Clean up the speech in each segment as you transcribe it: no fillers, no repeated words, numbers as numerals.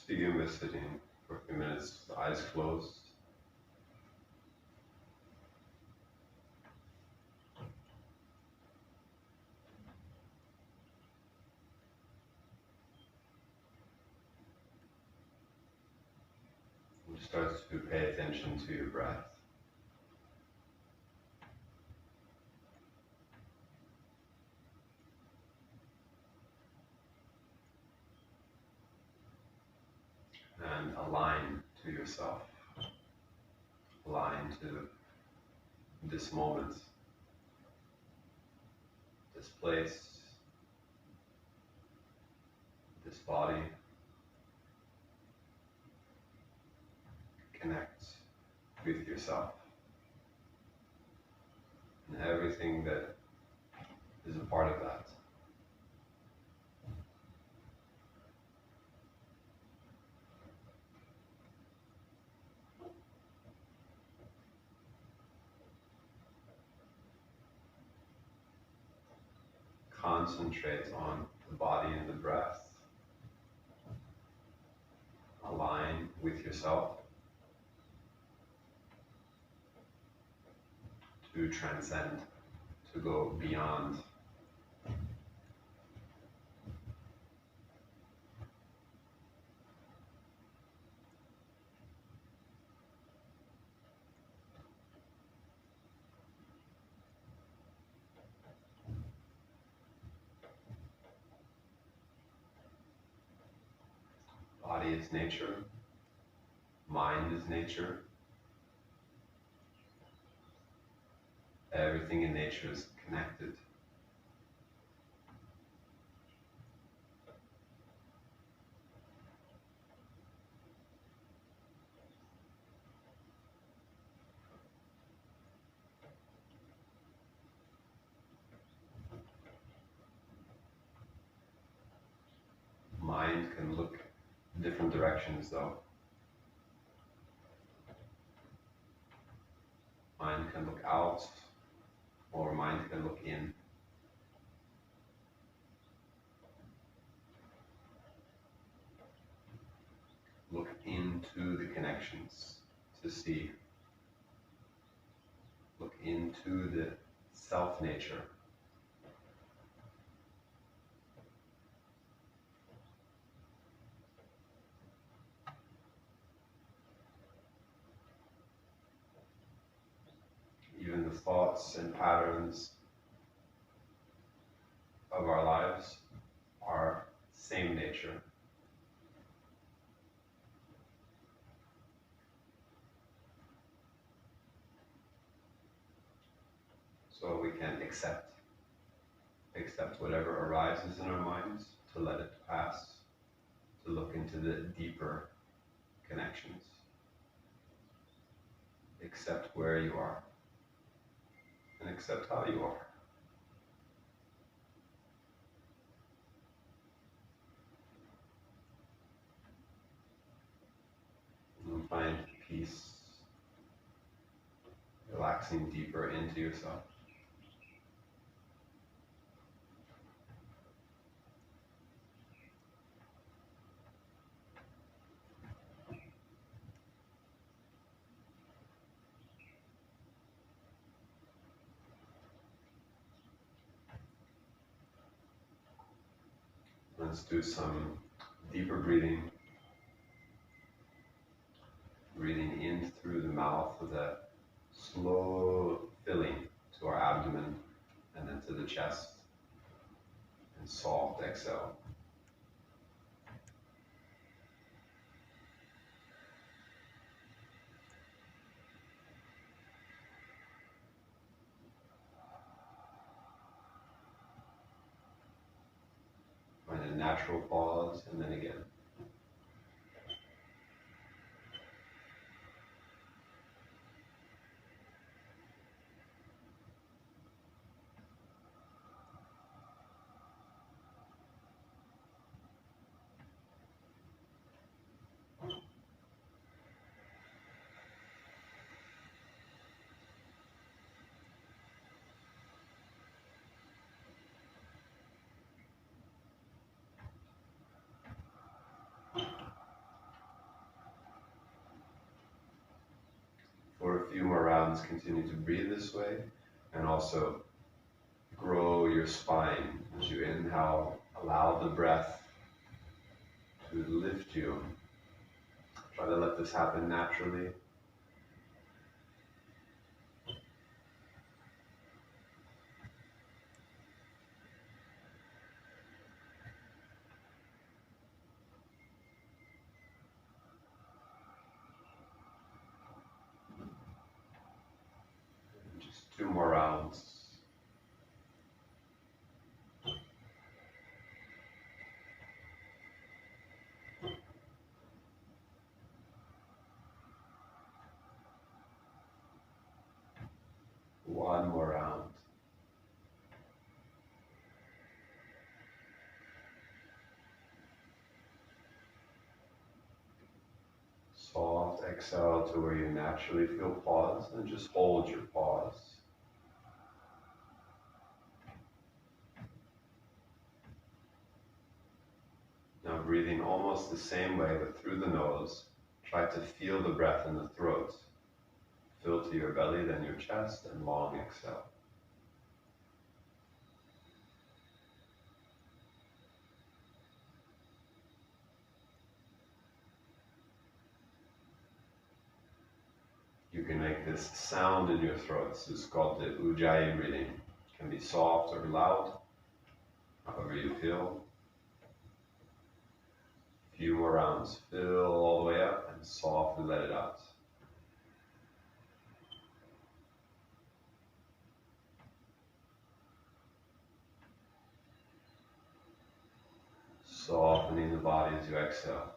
Just begin with sitting for a few minutes, with eyes closed. And start to pay attention to your breath. And align to yourself. Align to this moment, this place, this body. Connect with yourself and everything that is a part of that. Concentrate on the body and the breath. Align with yourself to transcend, to go beyond. Body is nature, mind is nature. Everything in nature is connected. Mind can look different directions though. Mind can look out, or mind can look in. Look into the connections to see. Look into the self-nature. Even the thoughts and patterns of our lives are same nature. So we can accept whatever arises in our minds, to let it pass, to look into the deeper connections. Accept where you are, and accept how you are. And find peace, relaxing deeper into yourself. Let's do some deeper breathing. Breathing in through the mouth with a slow filling to our abdomen and then to the chest, and soft exhale. Find a natural pause, and then again. rounds, continue to breathe this way, and also grow your spine as you inhale. Allow the breath to lift you. Try to let this happen naturally. Just 2 more rounds. One more round. Soft exhale to where you naturally feel pause, and just hold your pause. Now breathing almost the same way but through the nose, try to feel the breath in the throat. Fill to your belly, then your chest, and long exhale. You can make this sound in your throat. This is called the Ujjayi breathing. It can be soft or loud, however you feel. A few more rounds. Fill all the way up and softly let it out. Softening the body as you exhale.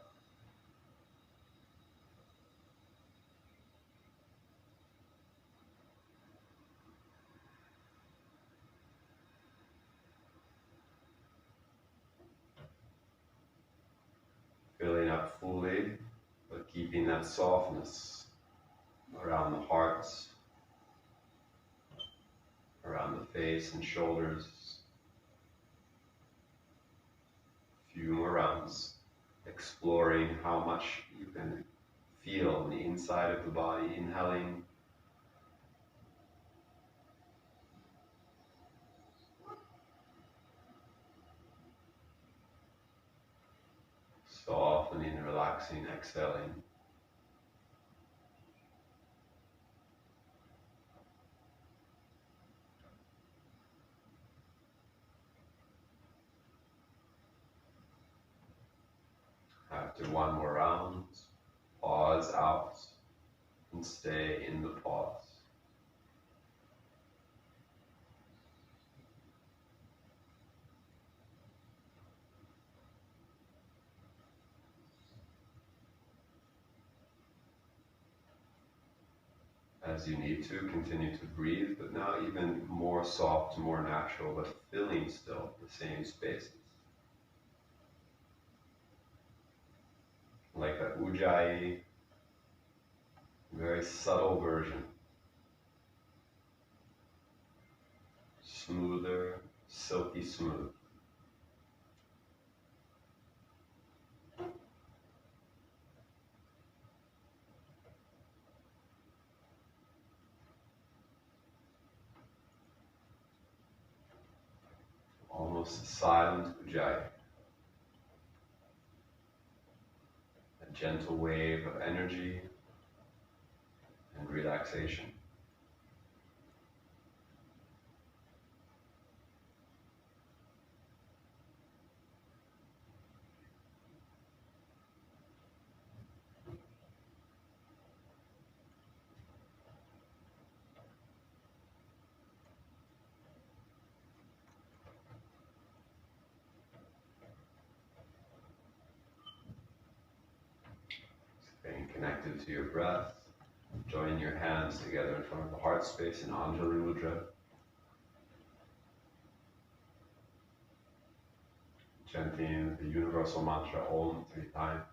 Filling up fully, but keeping that softness around the heart, around the face and shoulders. A few more rounds, exploring how much you can feel on the inside of the body, inhaling. Softening and relaxing, exhaling. After one more round, pause out and stay in the pause. As you need to, continue to breathe, but now even more soft, more natural, but filling still the same spaces. Like that Ujjayi, very subtle version. Smoother, silky smooth. Almost a silent Ujjayi. A gentle wave of energy and relaxation. Staying connected to your breath. Join your hands together in front of the heart space in Anjali Mudra. Chanting the universal mantra Om 3 times.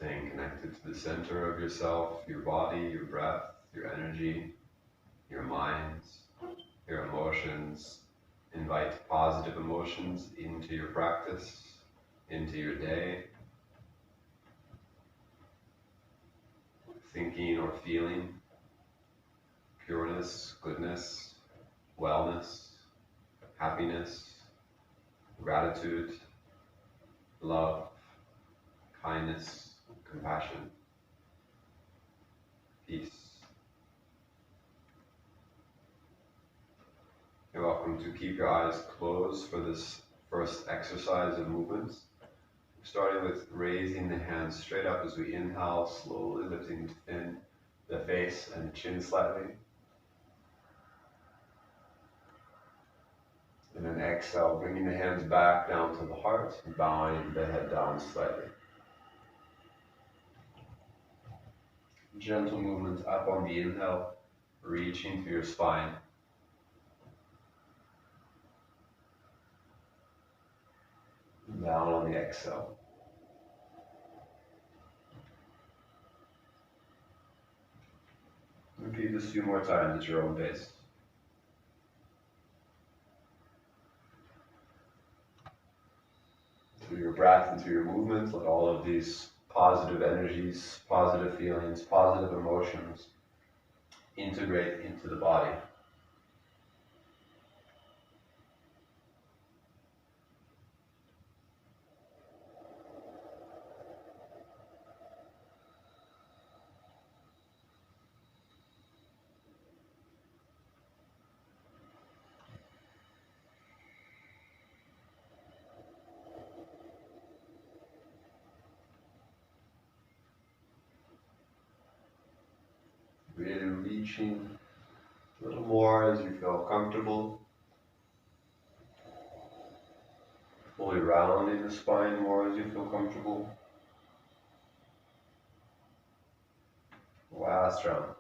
Staying connected to the center of yourself, your body, your breath, your energy, your minds, your emotions. Invite positive emotions into your practice, into your day. Thinking or feeling pureness, goodness, wellness, happiness, gratitude, love, kindness, compassion, peace. You're welcome to keep your eyes closed for this first exercise of movements. Starting with raising the hands straight up as we inhale, slowly lifting in the face and the chin slightly. And then exhale, bringing the hands back down to the heart, bowing the head down slightly. Gentle movement up on the inhale, reaching through your spine. Down on the exhale. Repeat this a few more times at your own pace. Through your breath and through your movement, let all of these positive energies, positive feelings, positive emotions integrate into the body. Really reaching a little more as you feel comfortable. Fully rounding the spine more as you feel comfortable. Last round.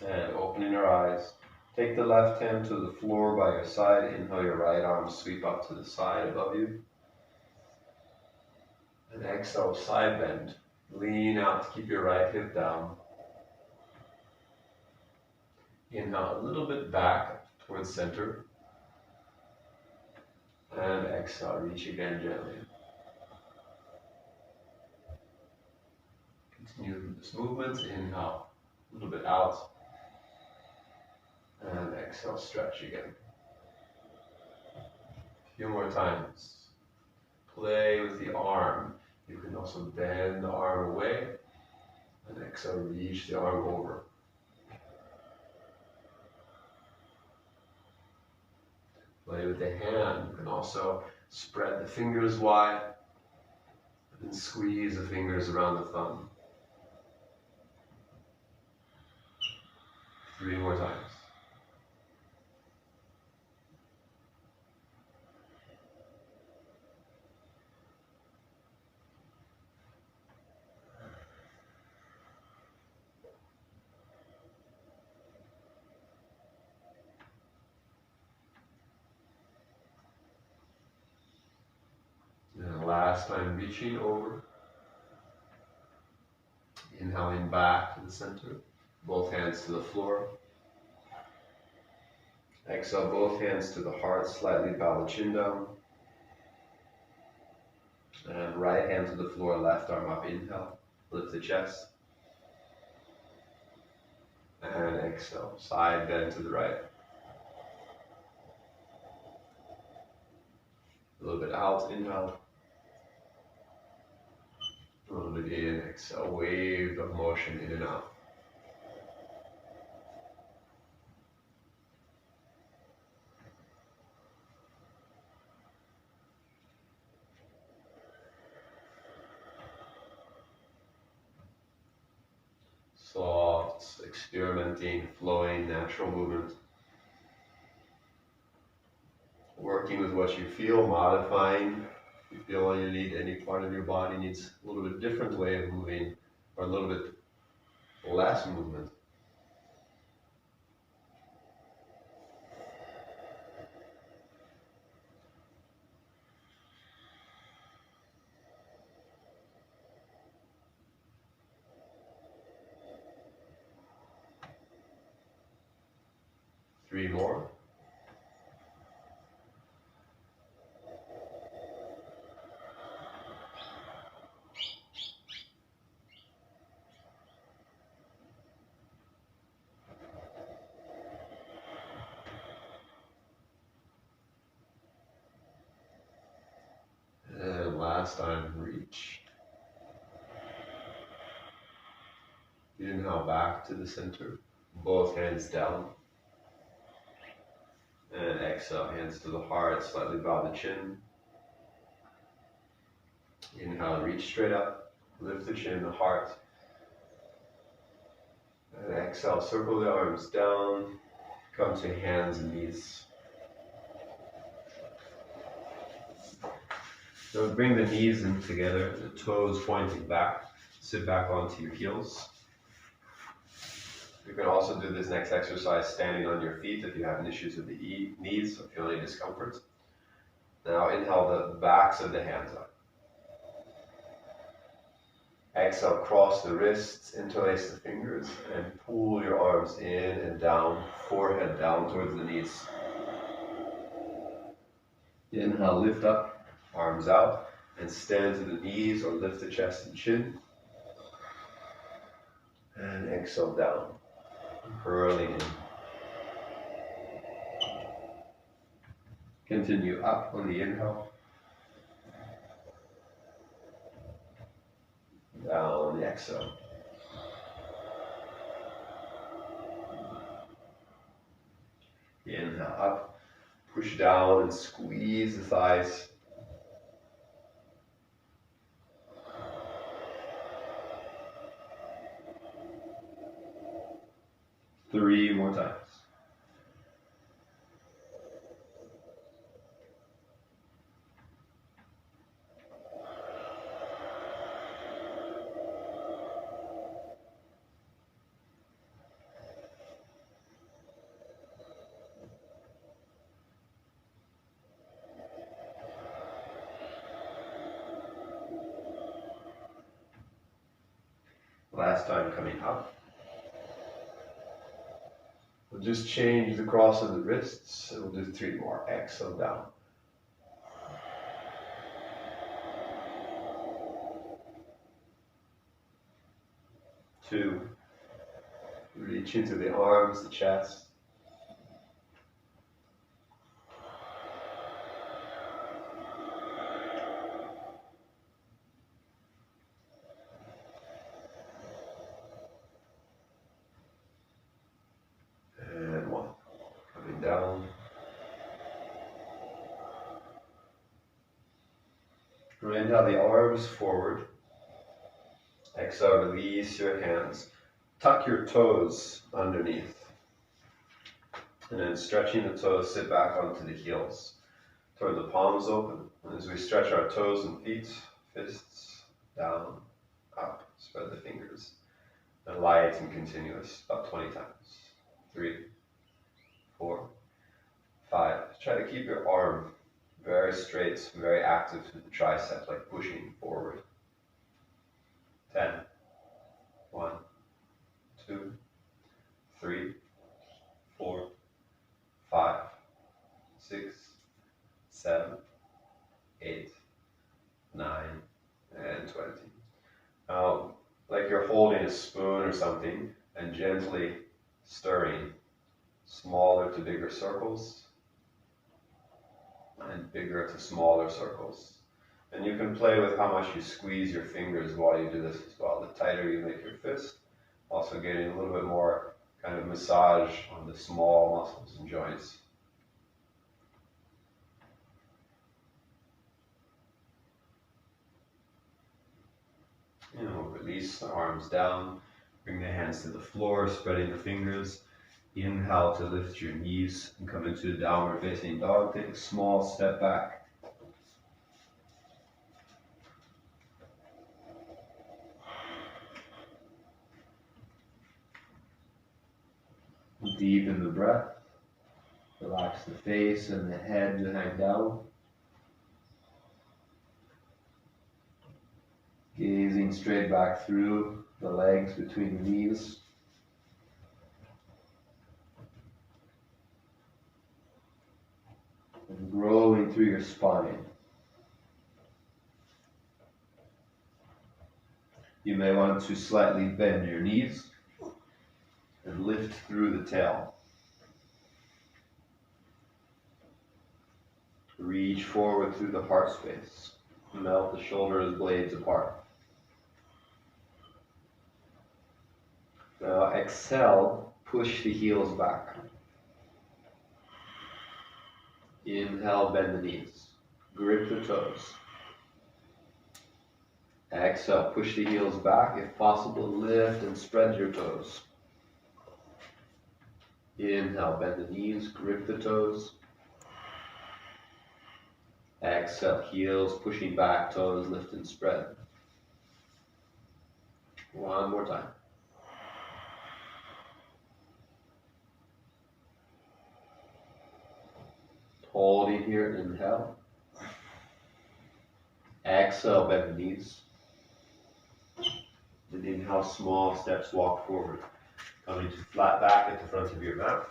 And opening your eyes. Take the left hand to the floor by your side. Inhale, your right arm sweep up to the side above you. And exhale, side bend. Lean out to keep your right hip down. Inhale a little bit back towards center. And exhale, reach again gently. Continue this movement. Inhale, a little bit out. And exhale, stretch again. A few more times. Play with the arm. You can also bend the arm away. And exhale, reach the arm over. Play with the hand. You can also spread the fingers wide. And then squeeze the fingers around the thumb. 3 more times. Last time, reaching over. Inhaling back to the center. Both hands to the floor. Exhale, both hands to the heart. Slightly bow the chin down. And right hand to the floor, left arm up. Inhale. Lift the chest. And exhale. Side bend to the right. A little bit out. Inhale. A little bit in, exhale, wave of motion in and out. Soft, experimenting, flowing, natural movement. Working with what you feel, modifying. If you feel you need any part of your body needs a little bit different way of moving or a little bit less movement. 3 more. And last time, reach. Inhale back to the center, both hands down. And exhale, hands to the heart, slightly bow the chin. Inhale, reach straight up, lift the chin, the heart. And exhale, circle the arms down, come to hands and knees. So bring the knees in together, the toes pointing back, sit back onto your heels. You can also do this next exercise standing on your feet if you have issues with the knees or feel any discomfort. Now inhale the backs of the hands up. Exhale, cross the wrists, interlace the fingers, and pull your arms in and down, forehead down towards the knees. Inhale, lift up, arms out, and stand to the knees or lift the chest and chin. And exhale down, curling in. Continue up on the inhale. Down on the exhale. Inhale up, push down and squeeze the thighs. Three more times. Last time coming up. We'll just change the cross of the wrists, and we'll do 3 more. Exhale down. Two. Reach into the arms, the chest. Down. Inhale the arms forward. Exhale, release your hands. Tuck your toes underneath. And then stretching the toes, sit back onto the heels. Toward the palms open. And as we stretch our toes and feet, fists down, up, spread the fingers. And light and continuous, about 20 times. 3, 4, 5. Try to keep your arm very straight, very active to the tricep, like pushing forward. 10. 1, 2, 3, 4, 5, 6, 7, 8, 9, and 20. Now, like you're holding a spoon or something and gently stirring smaller to bigger circles and bigger to smaller circles. And you can play with how much you squeeze your fingers while you do this as well. The tighter you make your fist, also getting a little bit more kind of massage on the small muscles and joints. You know, release the arms down, bring the hands to the floor, spreading the fingers. Inhale to lift your knees and come into a downward facing dog. Take a small step back. Deepen the breath. Relax the face and the head to hang down. Gazing straight back through the legs between the knees. through your spine. You may want to slightly bend your knees and lift through the tail. Reach forward through the heart space. Melt the shoulders blades apart. Now exhale, push the heels back. Inhale, bend the knees. Grip the toes. Exhale, push the heels back. If possible, lift and spread your toes. Inhale, bend the knees, grip the toes. Exhale, heels pushing back, toes lift and spread. One more time. Holding here, inhale. Exhale, bend the knees. And inhale, small steps, walk forward. Coming to flat back at the front of your mat.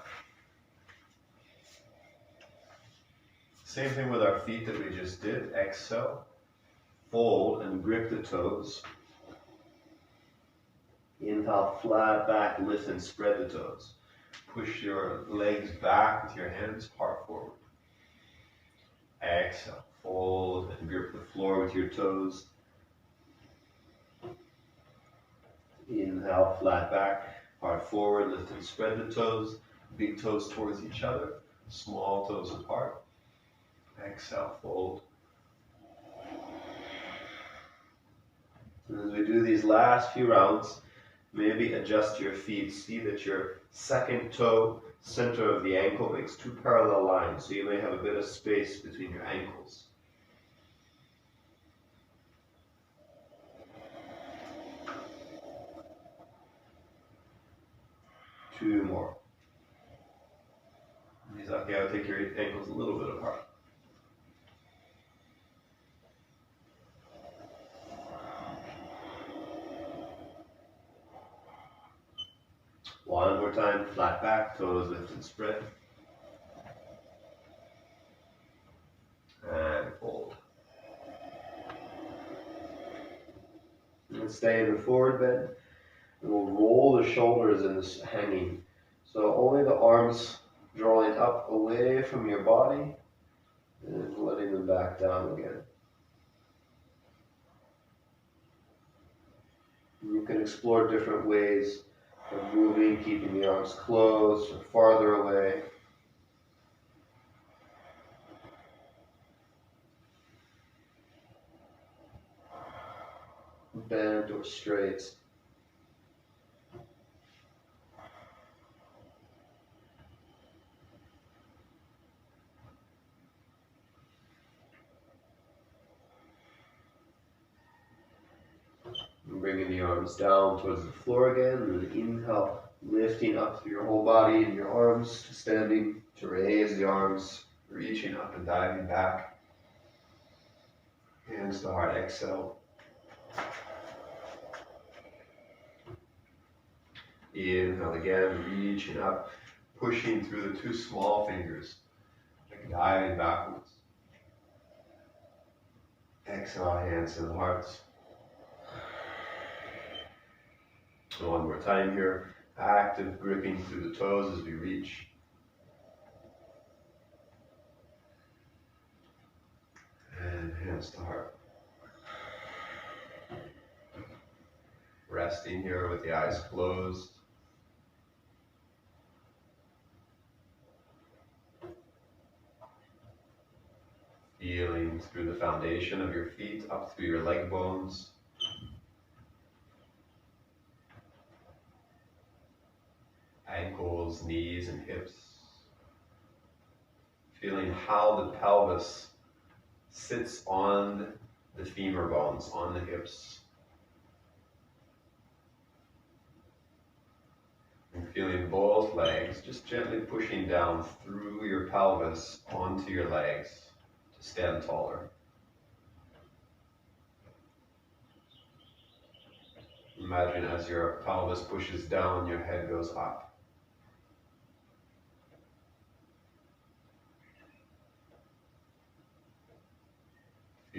Same thing with our feet that we just did. Exhale, fold and grip the toes. Inhale, flat back, lift and spread the toes. Push your legs back with your hands, heart forward. Exhale, fold and grip the floor with your toes. Inhale, flat back, heart forward, lift and spread the toes. Big toes towards each other, small toes apart. Exhale, fold. And as we do these last few rounds, maybe adjust your feet. See that your second toe, center of the ankle, makes two parallel lines. So you may have a bit of space between your ankles. Two more. It's okay, I'll take your ankles a little bit apart. One more time, flat back, toes lift and spread. And fold. And stay in the forward bend. And we'll roll the shoulders in this hanging. So only the arms drawing up away from your body and letting them back down again. And you can explore different ways of moving, keeping the arms closed or farther away. Bent or straight. And bringing the arms down towards the floor again, and inhale, lifting up through your whole body and your arms to standing, to raise the arms, reaching up and diving back. Hands to heart, exhale. Inhale again, reaching up, pushing through the two small fingers, like diving backwards. Exhale, hands to the heart. One more time here, active gripping through the toes as we reach. And hands to heart. Resting here with the eyes closed. Feeling through the foundation of your feet, up through your leg bones. Ankles, knees, and hips. Feeling how the pelvis sits on the femur bones, on the hips. And feeling both legs just gently pushing down through your pelvis onto your legs to stand taller. Imagine as your pelvis pushes down, your head goes up.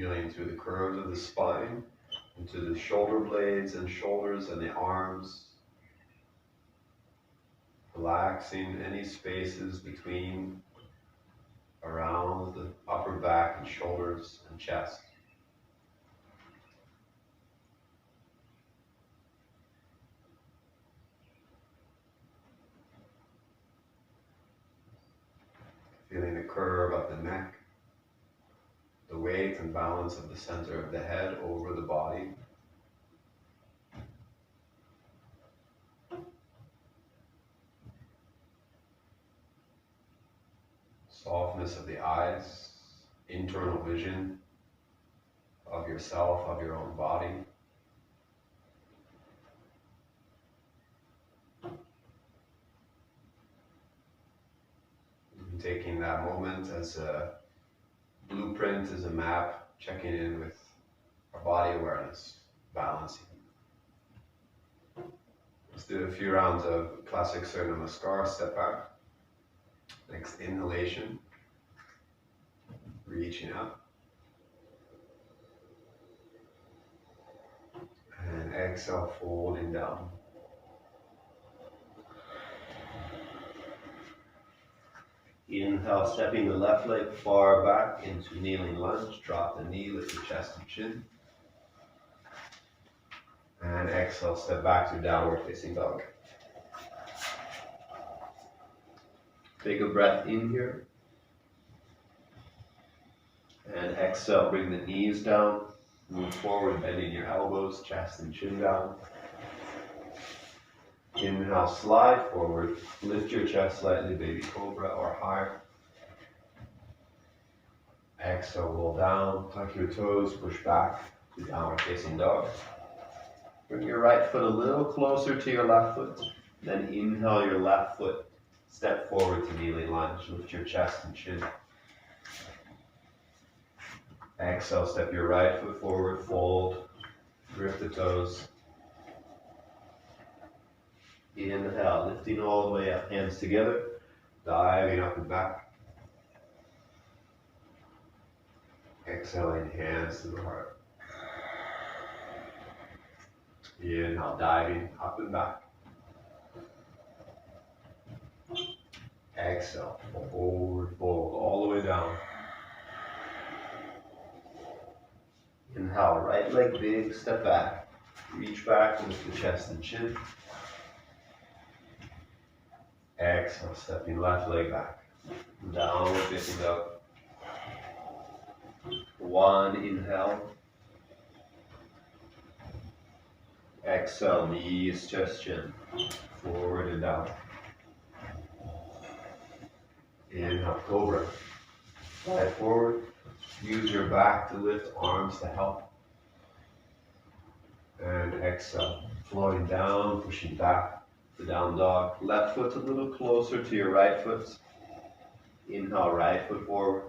feeling through the curves of the spine, into the shoulder blades and shoulders and the arms. Relaxing any spaces between, around the upper back and shoulders and chest. Feeling the curve of the neck, the weight and balance of the center of the head over the body. Softness of the eyes, internal vision of yourself, of your own body. And taking that moment as a blueprint, as a map, checking in with our body awareness, balancing. Let's do a few rounds of classic Surya Namaskar, step back. Next inhalation, reaching up. And exhale, folding down. Inhale, stepping the left leg far back into kneeling lunge. Drop the knee, lift your chest and chin. And exhale, step back to downward facing dog. Take a breath in here. And exhale, bring the knees down. Move forward, bending your elbows, chest and chin down. Inhale, slide forward, lift your chest slightly, baby cobra or higher. Exhale, roll down, tuck your toes, push back to downward facing dog. Bring your right foot a little closer to your left foot. Then inhale your left foot. Step forward to kneeling lunge, lift your chest and chin. Exhale, step your right foot forward, fold, grip the toes. Inhale, lifting all the way up, hands together. Diving up and back. Exhaling, hands to the heart. Inhale, diving up and back. Exhale, forward fold all the way down. Inhale, right leg big, step back. Reach back, lift the chest and chin. Exhale, stepping left leg back. Downward facing dog. One, inhale. Exhale, knees, chest, chin. Forward and down. Inhale, cobra. Slide forward. Use your back to lift, arms to help. And exhale, floating down, pushing back. The down dog. Left foot a little closer to your right foot. Inhale, right foot forward.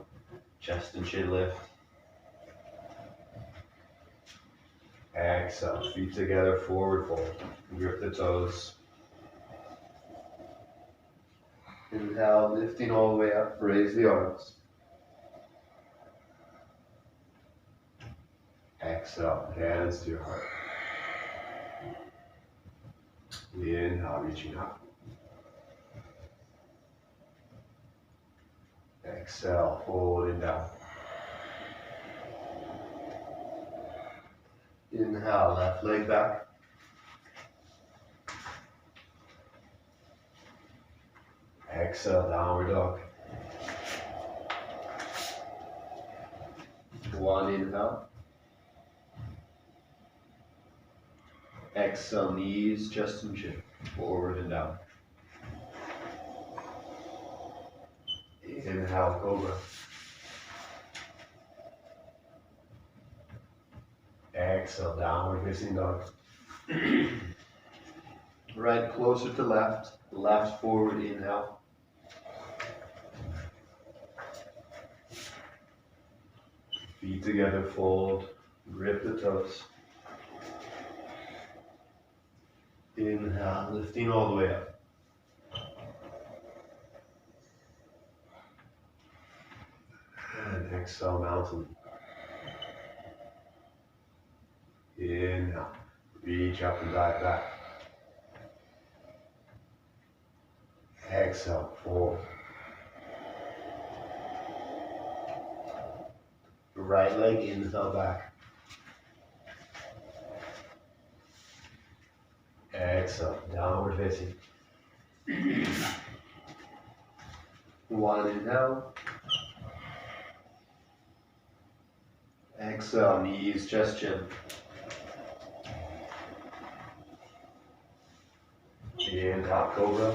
Chest and chin lift. Exhale, feet together, forward fold. Grip the toes. Inhale, lifting all the way up, raise the arms. Exhale, hands to your heart. Inhale, reaching up. Exhale, folding down. Inhale, left leg back. Exhale, downward dog. One, inhale. Exhale, knees, chest and chin. Forward and down. Inhale, cobra. Exhale, downward facing dog. Right closer to left. Left forward, inhale. Feet together, fold. Grip the toes. Inhale, lifting all the way up. And exhale, mountain. Inhale. Reach up and dive back. Exhale, fold. Right leg inhale back. Exhale, downward facing. One inhale. Exhale, knees, chest, chin. Inhale, cobra.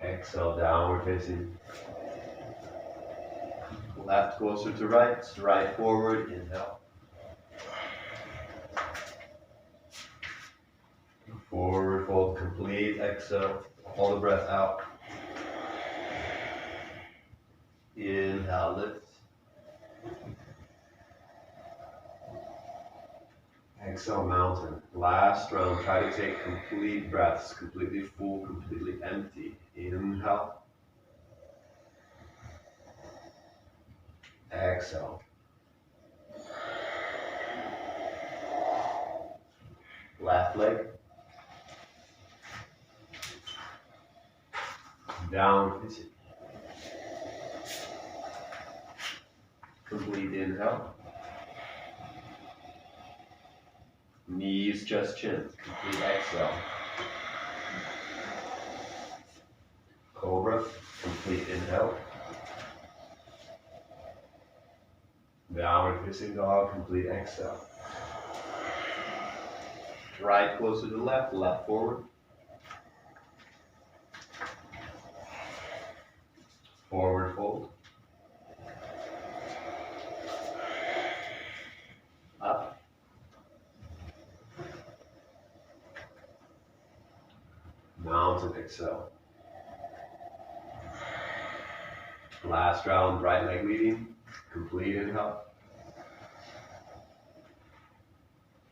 Exhale, downward facing. Left closer to right, right forward, inhale. Forward fold, complete, exhale, hold the breath out. Inhale, lift. Exhale, mountain. Last round, try to take complete breaths, completely full, completely empty. Inhale. Exhale. Left leg. Down facing. Complete inhale. Knees, chest, chin. Complete exhale. Cobra. Complete inhale. Downward facing dog. Complete exhale. Right closer to left, left forward. Forward fold. Up. Mountain exhale. Last round, right leg leading. Complete inhale.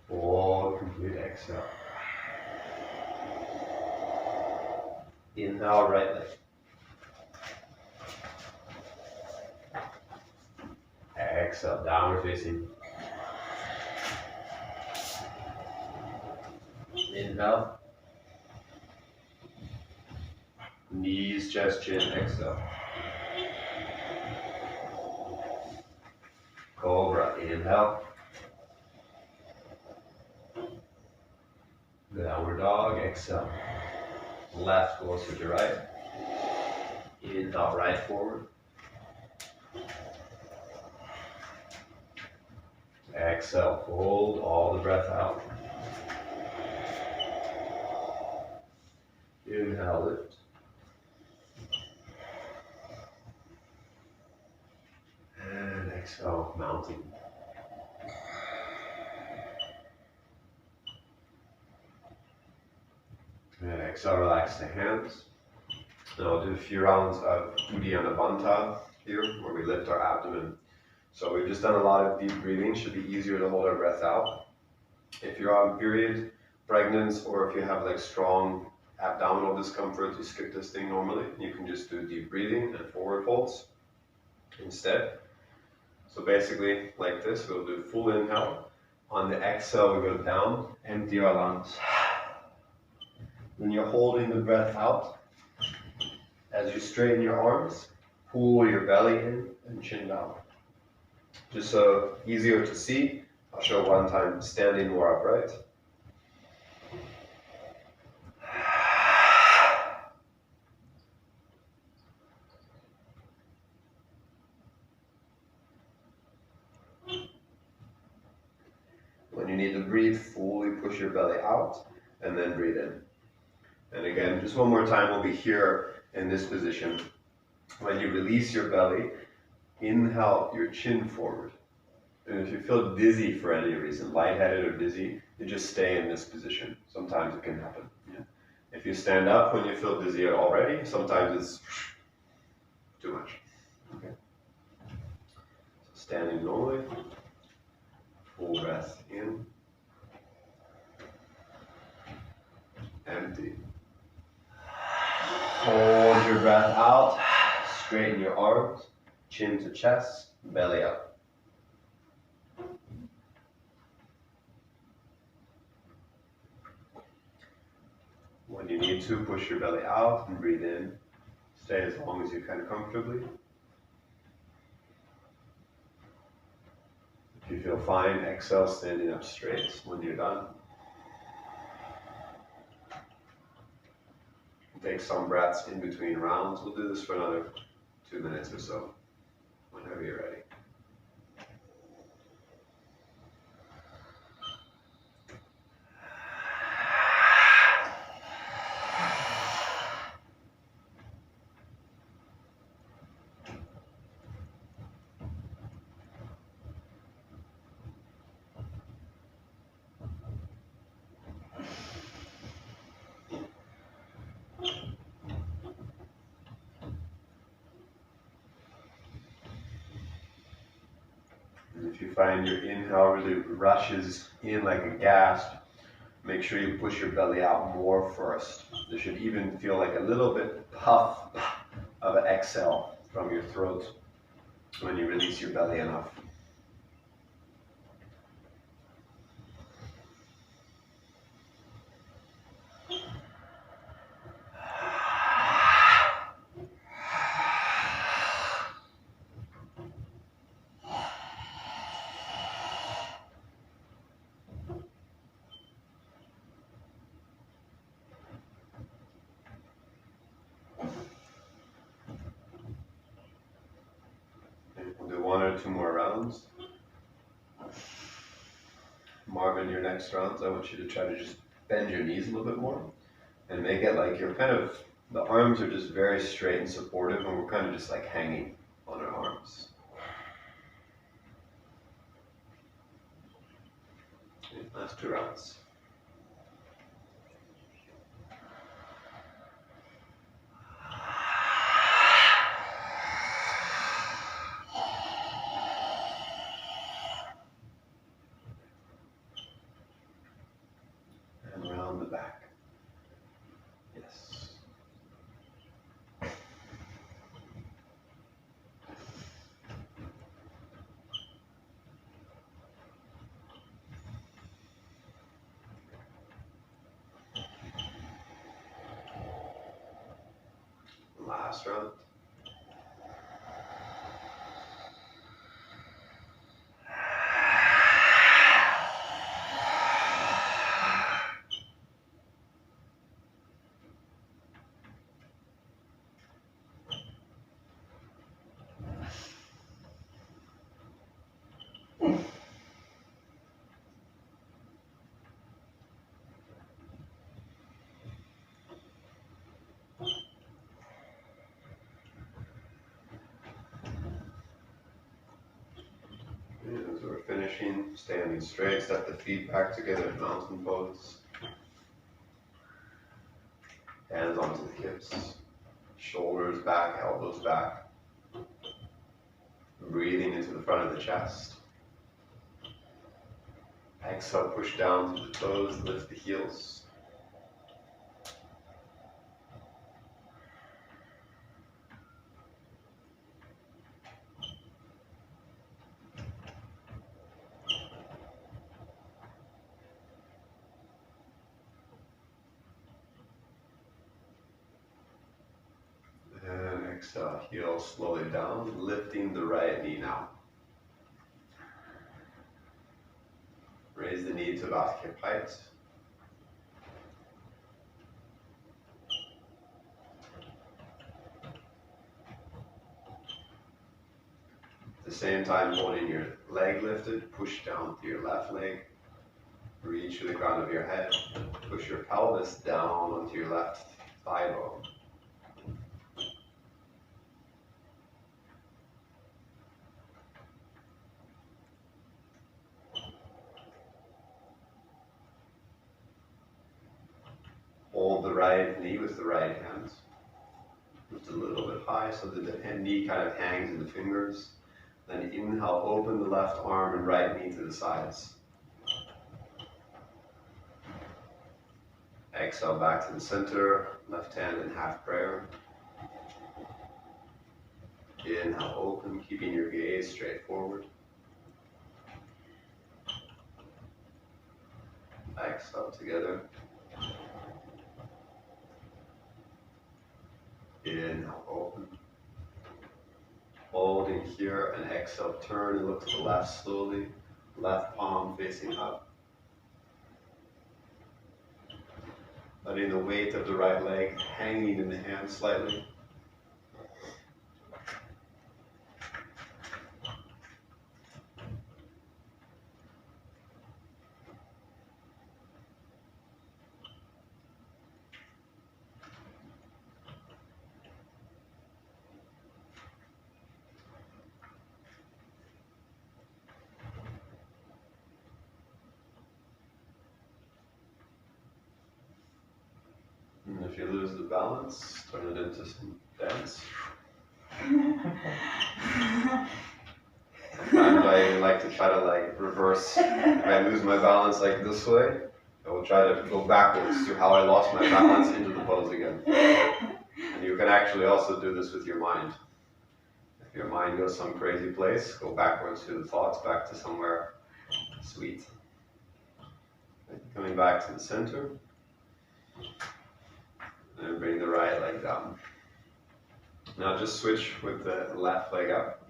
Fold, complete exhale. Inhale, right leg. Exhale, downward facing. Inhale. Knees, chest, chin, exhale. Cobra, inhale. Downward dog, exhale. Left closer to right. Inhale, right forward. Exhale, hold all the breath out. Inhale, lift. And exhale, mountain. And exhale, relax the hands. Now I'll do a few rounds of Uddiyana Bandha here, where we lift our abdomen. So we've just done a lot of deep breathing. Should be easier to hold our breath out. If you're on period, pregnant, or if you have like strong abdominal discomfort, you skip this thing normally. You can just do deep breathing and forward folds instead. So basically, like this, we'll do full inhale. On the exhale, we go down, empty our lungs. When you're holding the breath out, as you straighten your arms, pull your belly in and chin down. Just so easier to see, I'll show one time standing more upright. When you need to breathe, fully push your belly out and then breathe in. And again, just one more time, we'll be here in this position. When you release your belly, inhale your chin forward. And if you feel dizzy for any reason, lightheaded or dizzy, you just stay in this position. Sometimes it can happen. Yeah. If you stand up when you feel dizzy already, sometimes it's too much. Okay. So standing normally, full breath in, empty. Hold your breath out, straighten your arms, chin to chest, belly up. When you need to, push your belly out and breathe in. Stay as long as you can comfortably. If you feel fine, exhale, standing up straight when you're done. Take some breaths in between rounds. We'll do this for another 2 minutes or so, whenever you're ready. If you find your inhale really rushes in like a gasp, make sure you push your belly out more first. There should even feel like a little bit puff of an exhale from your throat when you release your belly enough. We'll do 1 or 2 more rounds. Marvin, your next rounds, I want you to try to just bend your knees a little bit more and make it like you're kind of, the arms are just very straight and supportive, and we're kind of just like hanging on our arms. Okay, last 2 rounds. And round the back. Yes. Last round. As we're finishing, standing straight, step the feet back together in mountain pose. Hands onto the hips, shoulders back, elbows back. Breathing into the front of the chest. Exhale, push down to the toes, lift the heels. And exhale, heel slowly down, lifting the right knee now. Raise the knee to about hip height. At the same time, holding your leg lifted, push down to your left leg. Reach to the crown of your head. Push your pelvis down onto your left thigh bone. Hold the right knee with the right hand. Lift a little bit high so that the knee kind of hangs in the fingers. Then inhale, open the left arm and right knee to the sides. Exhale back to the center, left hand in half prayer. Inhale, open, keeping your gaze straight forward. Exhale together. Inhale, open. Holding here, and exhale, turn and look to the left slowly. Left palm facing up. Letting the weight of the right leg hanging in the hand slightly. And if you lose the balance, turn it into some dance. Sometimes I like to try to reverse. If I lose my balance like this way, I will try to go backwards to how I lost my balance into the pose again. And you can actually also do this with your mind. If your mind goes some crazy place, go backwards to the thoughts, back to somewhere sweet. Coming back to the center. And bring the right leg down. Now just switch with the left leg up.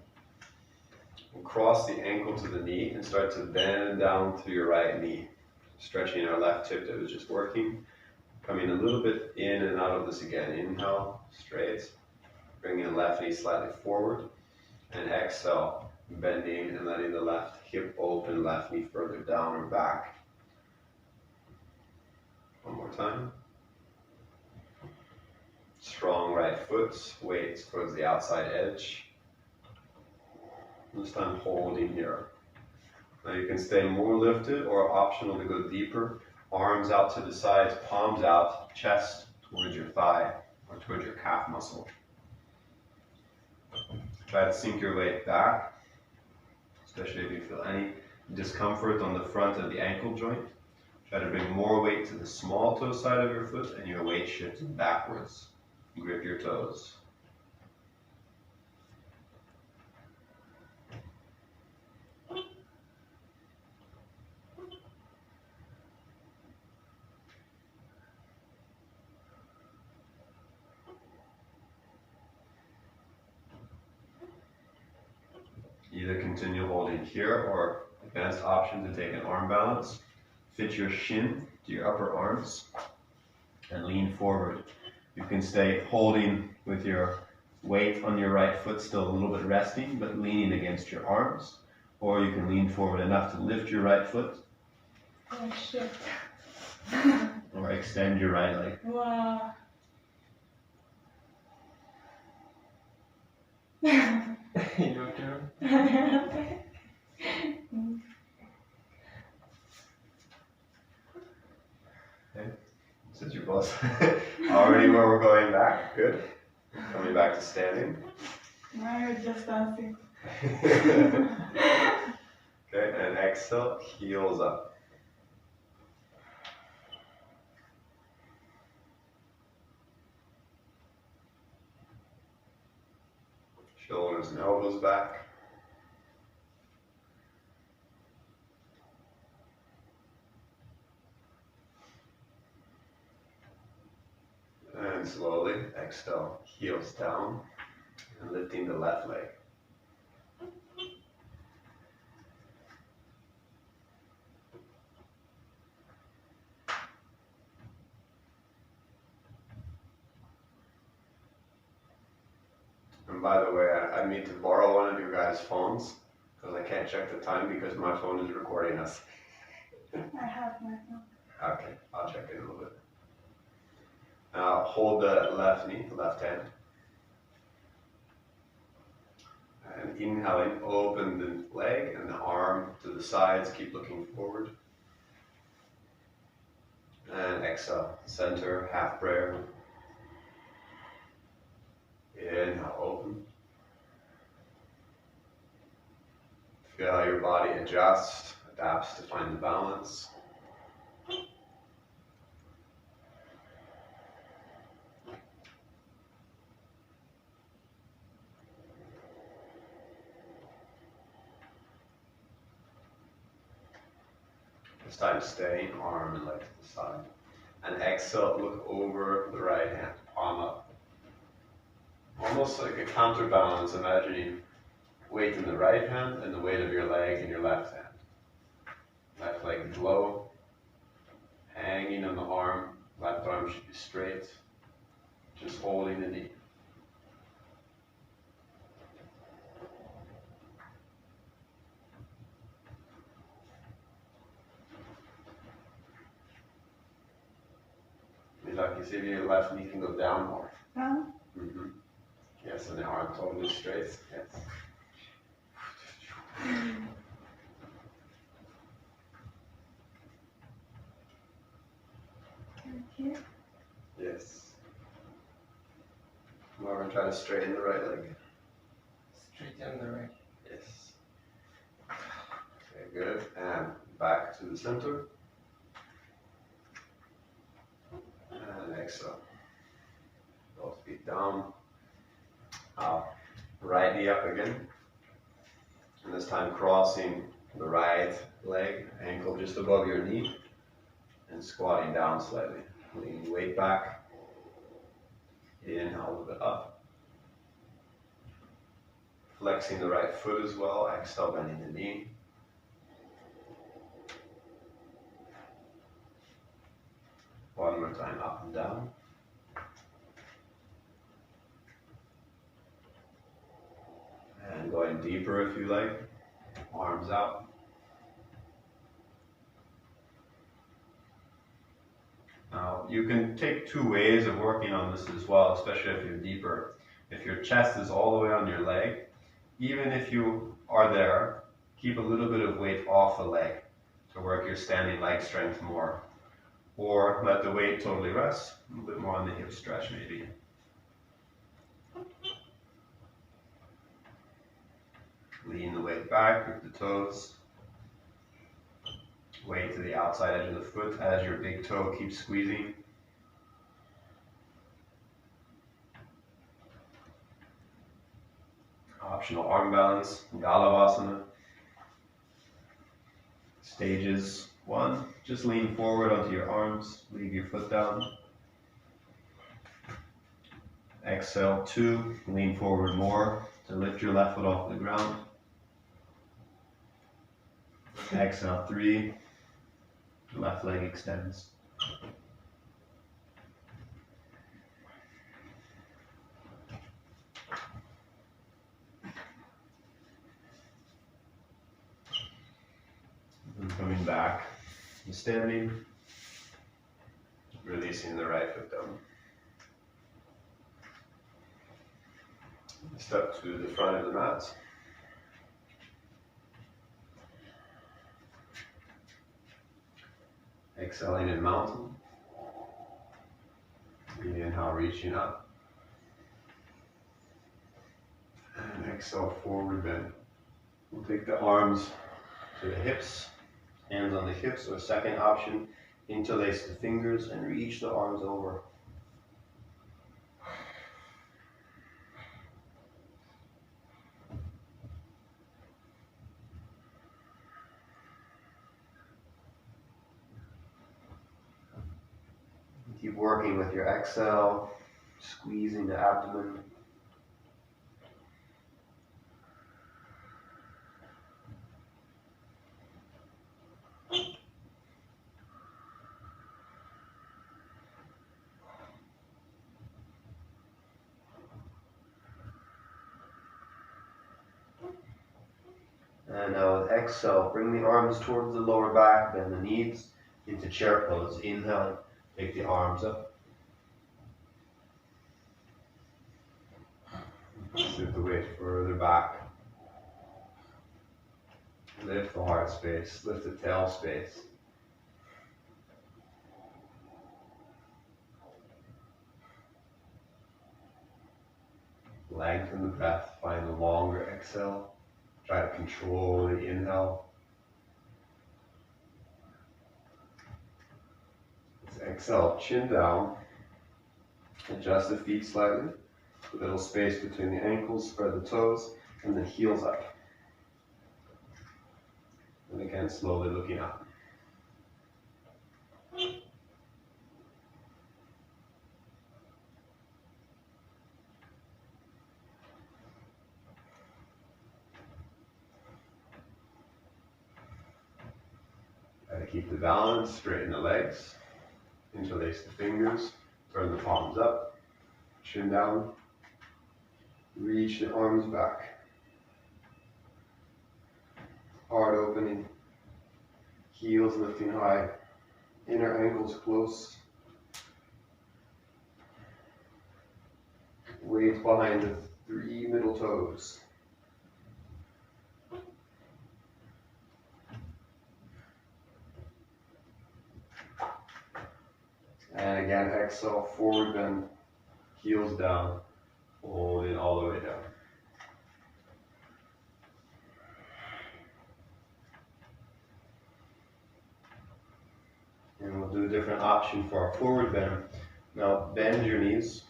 We'll cross the ankle to the knee and start to bend down through your right knee. Stretching our left hip that was just working. Coming a little bit in and out of this again. Inhale, straight. Bringing the left knee slightly forward. And exhale, bending and letting the left hip open, left knee further down or back. One more time. Strong right foot, weight towards the outside edge. This time holding here. Now you can stay more lifted or optional to go deeper. Arms out to the sides, palms out, chest towards your thigh or towards your calf muscle. Try to sink your weight back, especially if you feel any discomfort on the front of the ankle joint. Try to bring more weight to the small toe side of your foot and your weight shifts backwards. Grip your toes. Either continue holding here or advanced option to take an arm balance. Fit your shin to your upper arms and lean forward. You can stay holding with your weight on your right foot, still a little bit resting, but leaning against your arms. Or you can lean forward enough to lift your right foot. Oh shit. Or extend your right leg. Wow. Your turn. Okay. Since you're both already where we're going back, good. Coming back to standing. Now you're just dancing. Okay, and exhale, heels up. Shoulders and elbows back. And slowly exhale, heels down, and lifting the left leg. And by the way, I need to borrow one of you guys' phones because I can't check the time because my phone is recording us. I have my phone. Okay, I'll check it in a little bit. Now hold the left knee, left hand. And inhaling, open the leg and the arm to the sides, keep looking forward. And exhale, center, half prayer. Inhale, open. Feel how your body adjusts, adapts to find the balance. This time staying, arm and leg to the side. And exhale, look over the right hand, palm up. almost like a counterbalance, imagining weight in the right hand and the weight of your leg in your left hand. Left leg is low, hanging on the arm, left arm should be straight, just holding the knee. Like you see, your left knee can go down more. Down? Mm-hmm. Yes, and the arm totally straight. Yes. Here. Yes. Now we're going to try to straighten the right leg. Straighten the right. Yes. Okay, good. And back to the center. And exhale. Both feet down. Up. Right knee up again. And this time crossing the right leg, ankle just above your knee. And squatting down slightly. Leaning weight back. Inhale a little bit up. Flexing the right foot as well. Exhale, bending the knee. One more time, up and down. And going deeper if you like. Arms out. Now, you can take two ways of working on this as well, especially if you're deeper. If your chest is all the way on your leg, even if you are there, keep a little bit of weight off the leg to work your standing leg strength more. Or let the weight totally rest, a little bit more on the hip stretch maybe. Lean the weight back with the toes. Weight to the outside edge of the foot as your big toe keeps squeezing. Optional arm balance, Galavasana. Stages 1, just lean forward onto your arms, leave your foot down. Exhale 2, lean forward more to lift your left foot off the ground. Exhale 3, left leg extends. And coming back, standing, releasing the right foot down. Step to the front of the mat. Exhaling in mountain. Inhale, reaching up. And exhale, forward bend. We'll take the arms to the hips, hands on the hips, or second option, interlace the fingers and reach the arms over. Keep working with your exhale, squeezing the abdomen. And now with exhale, bring the arms towards the lower back, bend the knees into chair pose. Inhale, take the arms up. Shift the weight further back. Lift the heart space, lift the tail space. Lengthen the breath, find a longer exhale. Try to control the inhale. Let's exhale, chin down. Adjust the feet slightly. A little space between the ankles, spread the toes, and then heels up. And again, slowly looking up. keep the balance, straighten the legs, interlace the fingers, turn the palms up, chin down, reach the arms back. Heart opening, heels lifting high, inner ankles close. Weight behind the 3 middle toes. And again, exhale, forward bend, heels down, holding all the way down. And we'll do a different option for our forward bend. Now bend your knees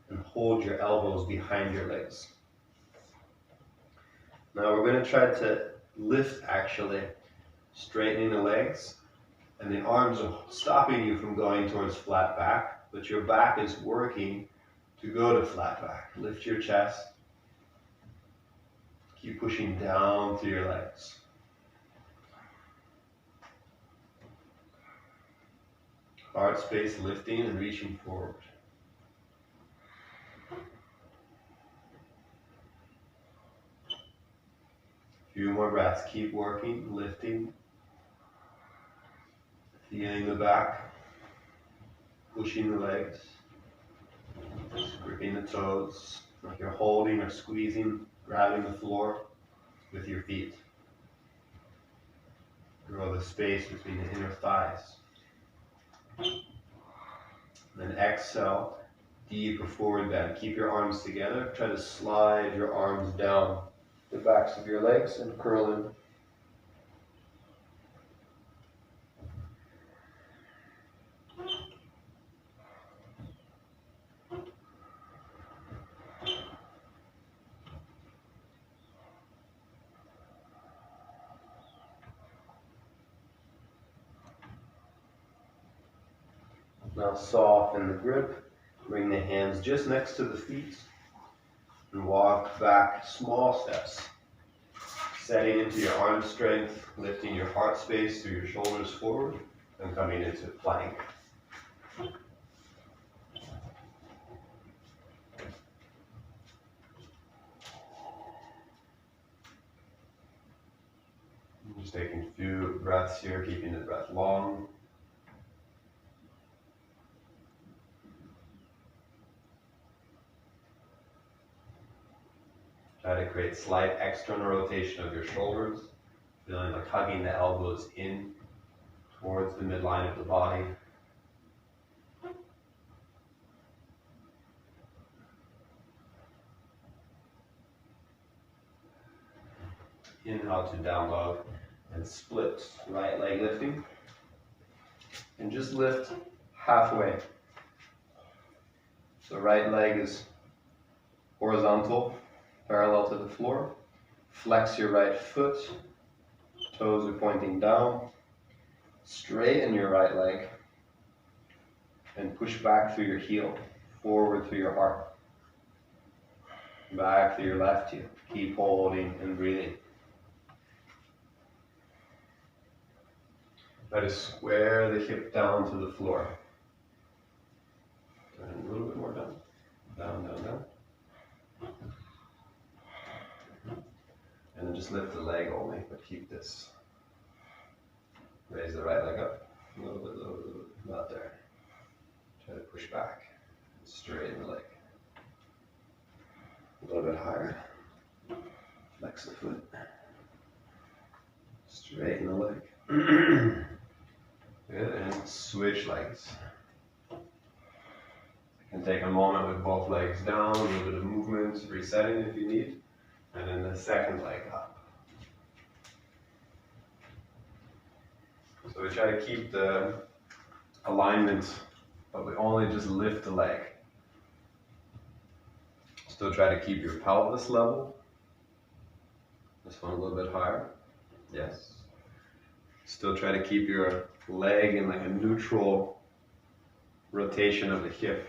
and hold your elbows behind your legs. Now we're going to try to lift actually, straightening the legs, and the arms are stopping you from going towards flat back, but your back is working to go to flat back. Lift your chest. Keep pushing down through your legs. Heart space lifting and reaching forward. Few more breaths. Keep working, lifting. Feeling the back. Pushing the legs. Gripping the toes. Like you're holding or squeezing, grabbing the floor with your feet. Grow the space between the inner thighs. Then exhale, deeper forward bend. Keep your arms together. Try to slide your arms down the backs of your legs and curl in. Now soften the grip, bring the hands just next to the feet, and walk back small steps, setting into your arm strength, lifting your heart space through your shoulders forward, and coming into plank. Just taking a few breaths here, keeping the breath long. Try to create slight external rotation of your shoulders, feeling like hugging the elbows in towards the midline of the body. Inhale to down dog and split right leg lifting. And just lift halfway. So right leg is horizontal, parallel to the floor. Flex your right foot, toes are pointing down. Straighten your right leg and push back through your heel, forward through your heart. Back through your left heel. Keep holding and breathing. Try to square the hip down to the floor. And a little bit more down. Down, down, down. And then just lift the leg only, but keep this. Raise the right leg up. A little bit, about there. Try to push back. Straighten the leg. A little bit higher. Flex the foot. Straighten the leg. Good, and switch legs. You can take a moment with both legs down, a little bit of movement, resetting if you need. And then the second leg up. So we try to keep the alignment, but we only just lift the leg. Still try to keep your pelvis level. This one a little bit higher. Yes. Still try to keep your leg in like a neutral rotation of the hip.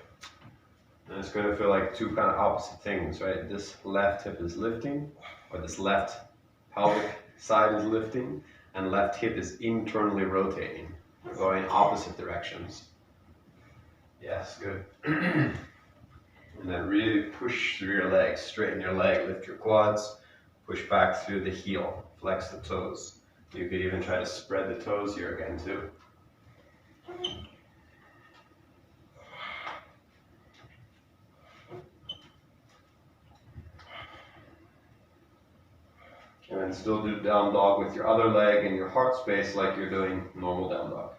And it's going to feel like two kind of opposite things, right? This left hip is lifting, or this left pelvic side is lifting, and left hip is internally rotating, going opposite directions. Yes, good. And then really push through your legs, straighten your leg, lift your quads, push back through the heel, flex the toes. You could even try to spread the toes here again too. And then still do down dog with your other leg and your heart space like you're doing normal down dog.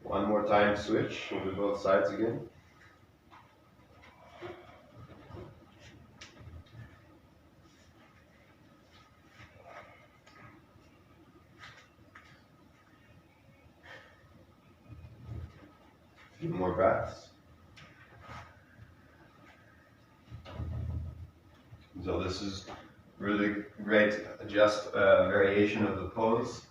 One more time, switch. We'll do both sides again. A few more breaths. So this is really great to adjust variation of the pose,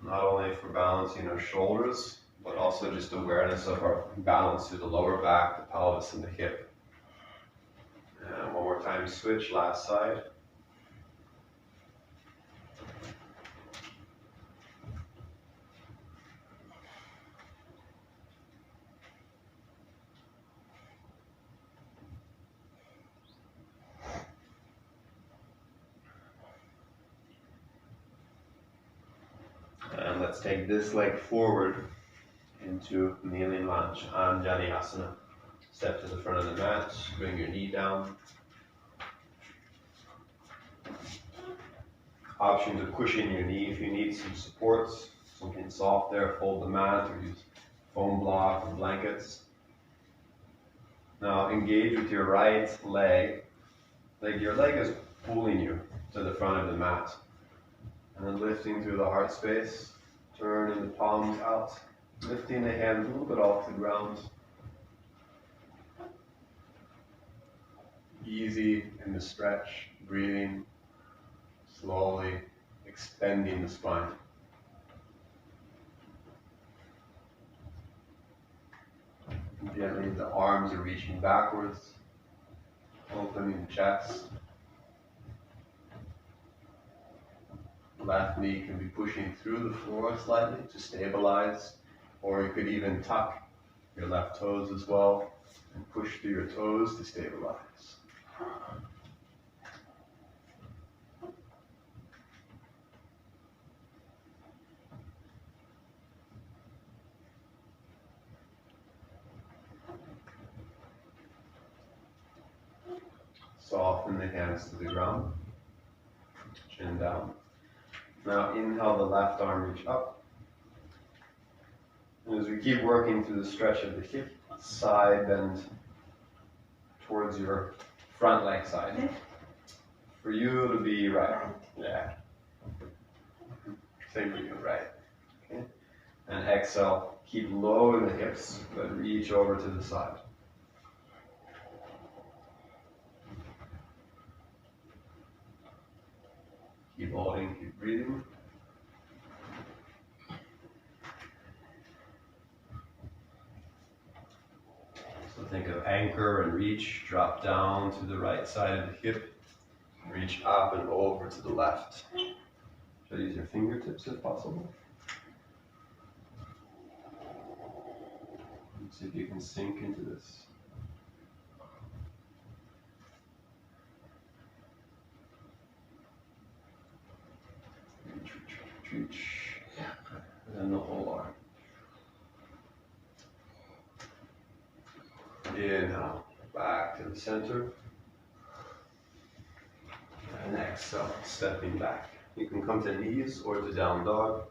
not only for balancing our shoulders, but also just awareness of our balance through the lower back, the pelvis, and the hip. And one more time, switch, last side. And let's take this leg forward into kneeling lunge, Anjaneyasana. Step to the front of the mat, bring your knee down. Option to cushion your knee if you need some supports, something soft there, fold the mat or use foam block or blankets. Now engage with your right leg, like your leg is pulling you to the front of the mat. And then lifting through the heart space, turning the palms out, lifting the hands a little bit off the ground. Easy in the stretch, breathing, slowly extending the spine. Gently, the arms are reaching backwards, opening the chest. Left knee can be pushing through the floor slightly to stabilize, or you could even tuck your left toes as well and push through your toes to stabilize. Soften the hands to the ground, chin down. Now inhale the left arm, reach up. And as we keep working through the stretch of the hip, side bend towards your front leg side. For you to be right. Yeah. Same for you, right. Okay. And exhale, keep low in the hips, but reach over to the side. Keep holding, keep breathing. So think of anchor and reach, drop down to the right side of the hip, reach up and over to the left. Try to use your fingertips if possible. See if you can sink into this. Reach, and then the whole arm. Inhale, back to the center. And exhale, stepping back. You can come to knees or to down dog,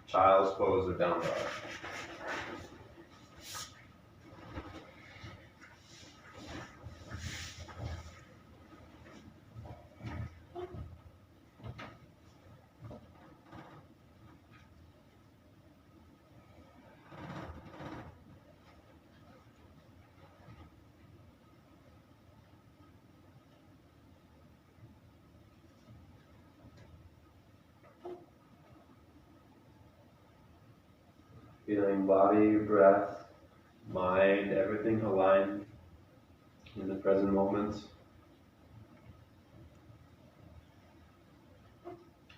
child's pose or down dog. Feeling body, breath, mind, everything aligned in the present moment.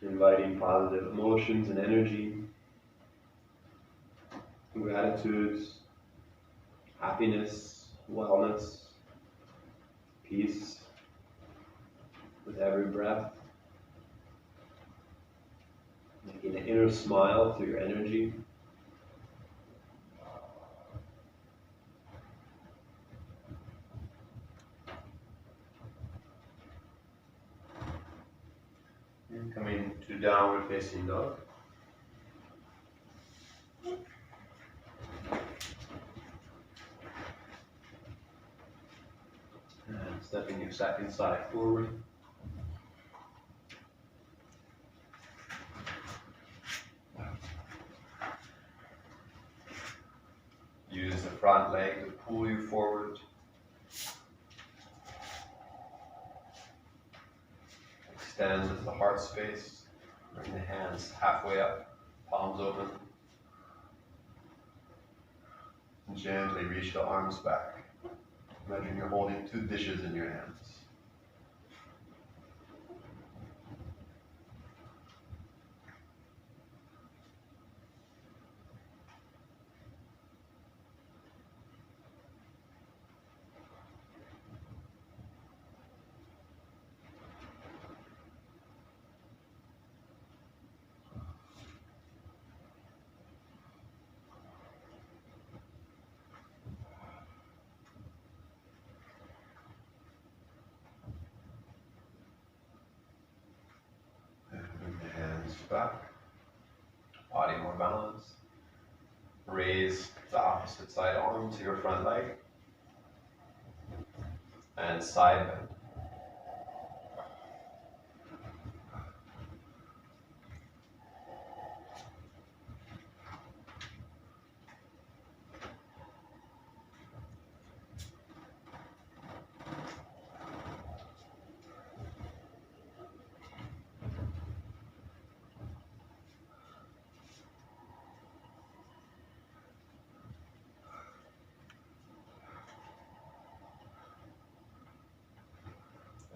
Inviting positive emotions and energy, gratitude, happiness, wellness, peace with every breath. Making an inner smile through your energy. And coming to downward facing dog. And stepping your second side forward. Use the front leg to pull you forward. Extend the heart space. Bring the hands halfway up, palms open. And gently reach the arms back. Imagine you're holding 2 dishes in your hands. Back, body more balanced. Raise the opposite side arm to your front leg and side bend.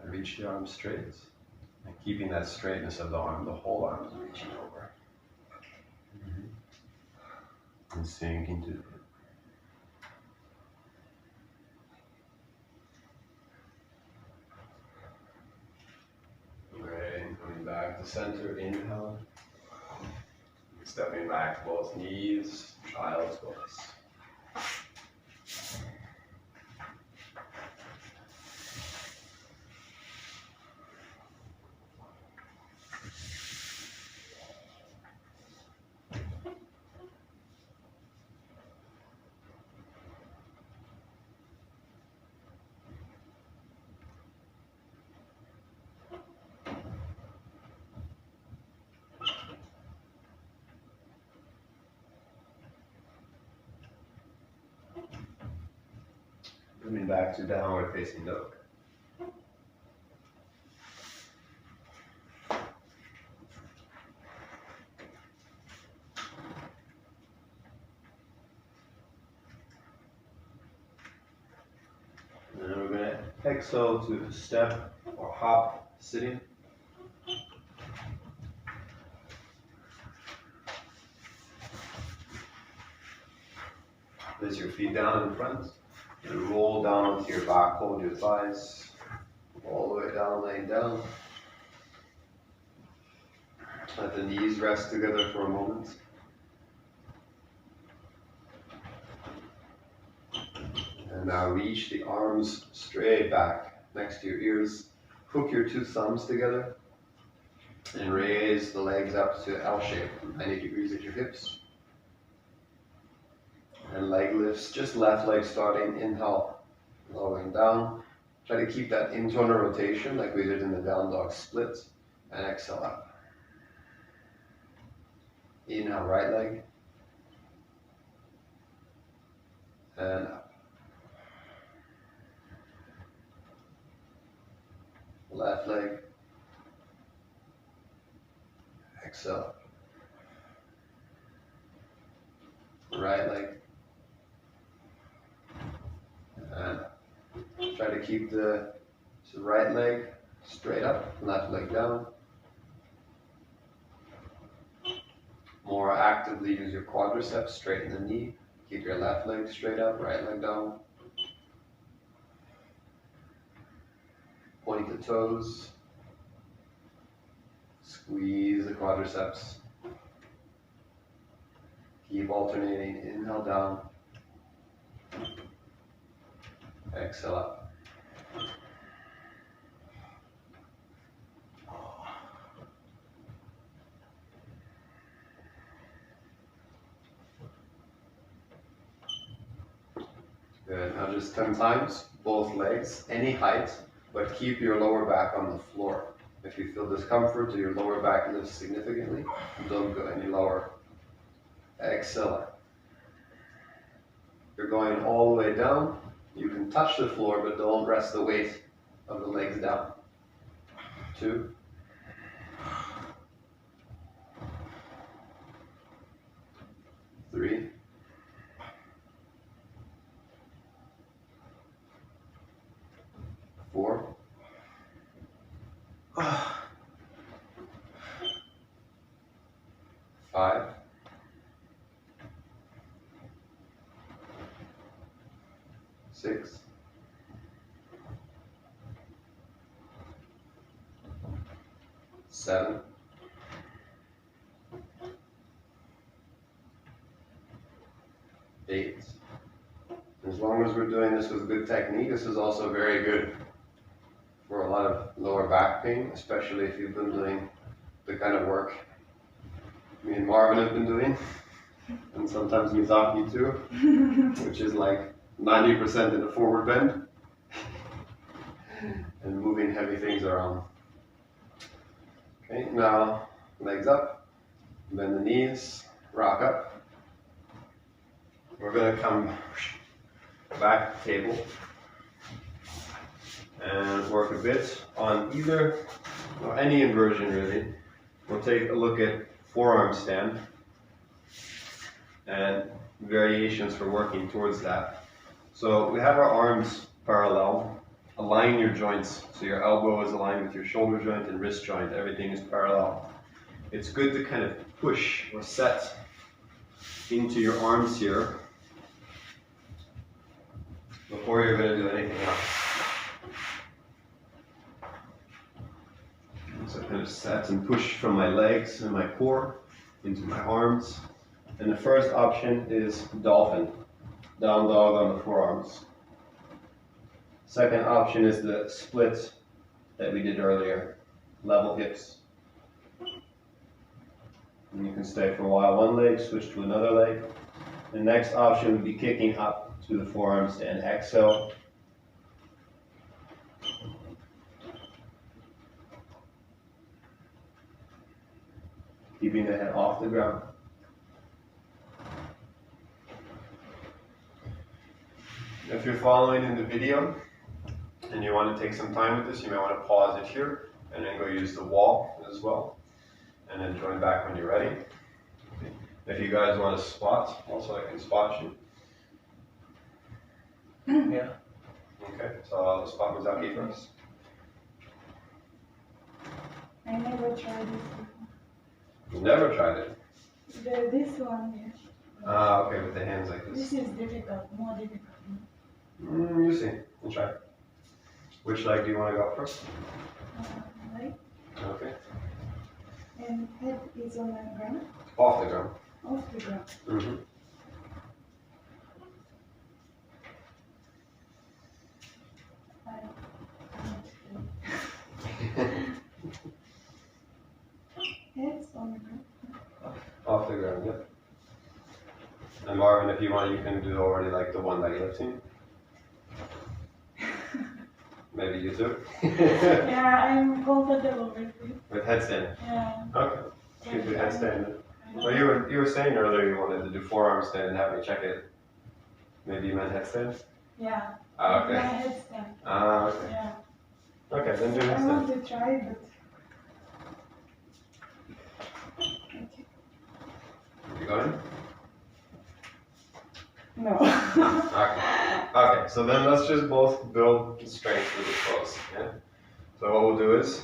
Reach the arm straight, and keeping that straightness of the arm, the whole arm is reaching over. And sink into it. Great, coming back to center, inhale. Stepping back, both knees, child's pose. Coming back to downward facing dog. And we're going to exhale to step or hop sitting. Place your feet down in front. And roll down to your back, hold your thighs, all the way down, laying down. Let the knees rest together for a moment. And now reach the arms straight back next to your ears. Hook your 2 thumbs together and raise the legs up to L shape, 90 degrees at your hips. And leg lifts, just left leg starting, inhale, lowering down. Try to keep that internal rotation like we did in the down dog split, and exhale up. Inhale, right leg, and up. Left leg, exhale. Right leg, and try to keep the right leg straight up, left leg down. more actively use your quadriceps, straighten the knee. Keep your left leg straight up, right leg down. Point the toes. Squeeze the quadriceps. Keep alternating, inhale down. Exhale up. Good, now just 10 times, both legs, any height, but keep your lower back on the floor. If you feel discomfort or your lower back lifts significantly, don't go any lower. Exhale. You're going all the way down. You can touch the floor, but don't rest the weight of the legs down. 2. 3. 4. 5. 6. 7. 8. As long as we're doing this with good technique, this is also very good for a lot of lower back pain, especially if you've been doing the kind of work me and Marvin have been doing, and sometimes Mizaki too, which is like 90% in a forward bend, and moving heavy things around. Okay, now legs up, bend the knees, rock up. We're going to come back to the table and work a bit on either, or any inversion really. We'll take a look at forearm stand and variations for working towards that. So we have our arms parallel. Align your joints so your elbow is aligned with your shoulder joint and wrist joint. Everything is parallel. It's good to kind of push or set into your arms here before you're going to do anything else. So kind of set and push from my legs and my core into my arms. And the first option is dolphin, down dog on the forearms. Second option is the split that we did earlier, level hips. And you can stay for a while one leg, switch to another leg. The next option would be kicking up to the forearms and exhale. Keeping the head off the ground. If you're following in the video and you want to take some time with this, you may want to pause it here and then go use the wall as well. And then join back when you're ready. If you guys want to spot, also I can spot you. Yeah. Okay, so I'll spot Mizaki first. I never tried this before. You never tried it? This one, yes. Ah, okay, with the hands like this. This is difficult, more difficult. You see, we'll try. Which leg do you want to go first? Right? Okay. And head is on the ground? Off the ground. Off the ground. Mm-hmm. Head's on the ground. Off the ground, yep. And Marvin, if you want, you can do already like the one leg lifting. Maybe you too? Yeah, I'm comfortable with it. With headstand? Yeah. Okay. Keep the headstand. Well, you were saying earlier you wanted to do forearm stand and have me check it. Maybe you meant headstand? Yeah. Ah, okay. My headstand. Ah, okay. Yeah. Okay, then do I headstand. want to try, but. Okay. You going? No. Okay. Okay, so then let's just both build strength with the pose. Yeah? So what we'll do is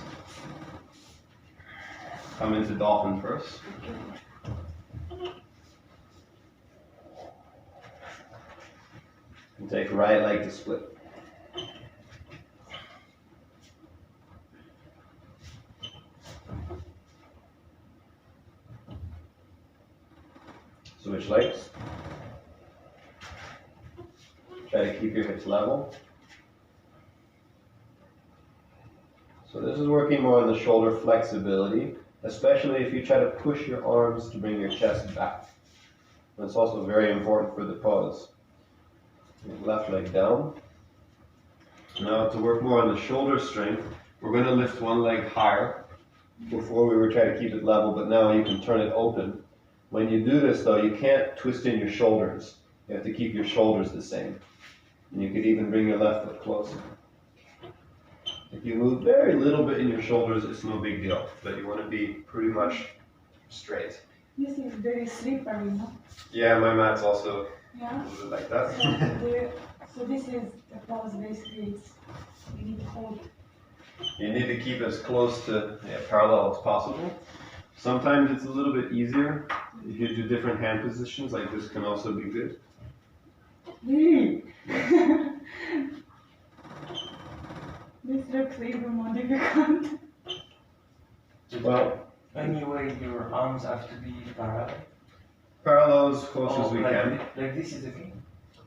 come into dolphin first. And take right leg to split. Switch legs. Try to keep your hips level. So this is working more on the shoulder flexibility, especially if you try to push your arms to bring your chest back. That's also very important for the pose. Left leg down. Now to work more on the shoulder strength, we're going to lift one leg higher. Before we were trying to keep it level, but now you can turn it open. When you do this though, you can't twist in your shoulders. You have to keep your shoulders the same. And you could even bring your left foot closer. If you move very little bit in your shoulders, it's no big deal. But you want to be pretty much straight. This is very slippery, no? Yeah, my mat's also Yeah. a little bit like that. So this is the pose basically. You need to hold. You need to keep as close to parallel as possible. Sometimes it's a little bit easier if you do different hand positions, like this can also be good. Really? This looks even more difficult. Well, Anyway, your arms have to be parallel. Parallel as close as we like, can. Like this is okay.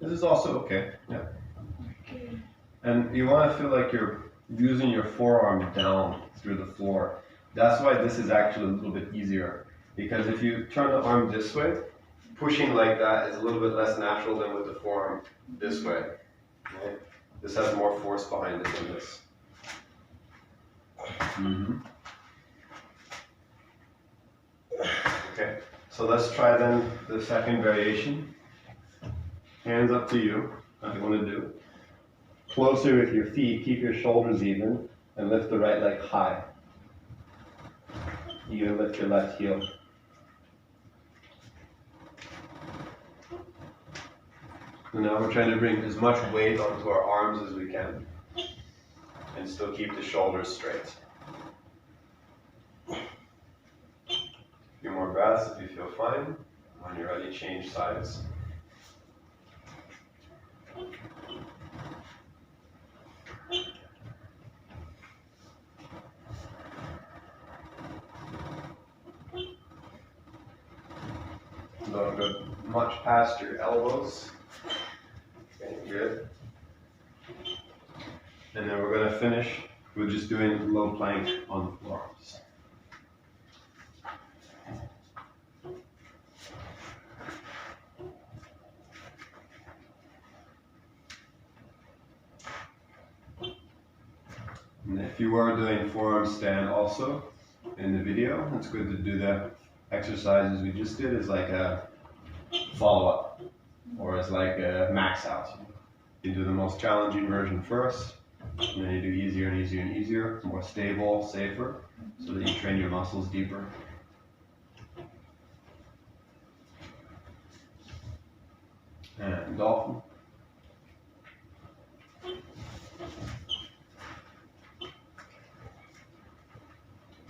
This is also okay. Yeah. Okay. And you want to feel like you're using your forearm down through the floor. That's why this is actually a little bit easier. Because if you turn the arm this way, pushing like that is a little bit less natural than with the forearm this way. Right? This has more force behind it than this. Okay, so let's try then the second variation. Hands up to you, what you want to do. Closer with your feet, keep your shoulders even, and lift the right leg high. Even lift your left heel. And now we're trying to bring as much weight onto our arms as we can, and still keep the shoulders straight. A few more breaths if you feel fine. When you're ready, change sides. Don't go much past your elbows. Okay, good. And then we're going to finish with just doing low plank on the forearms. And if you were doing forearm stand also in the video, it's good to do the exercises we just did as like a follow-up or as like a max out. You do the most challenging version first, and then you do easier and easier and easier, more stable, safer, so that you train your muscles deeper. And dolphin.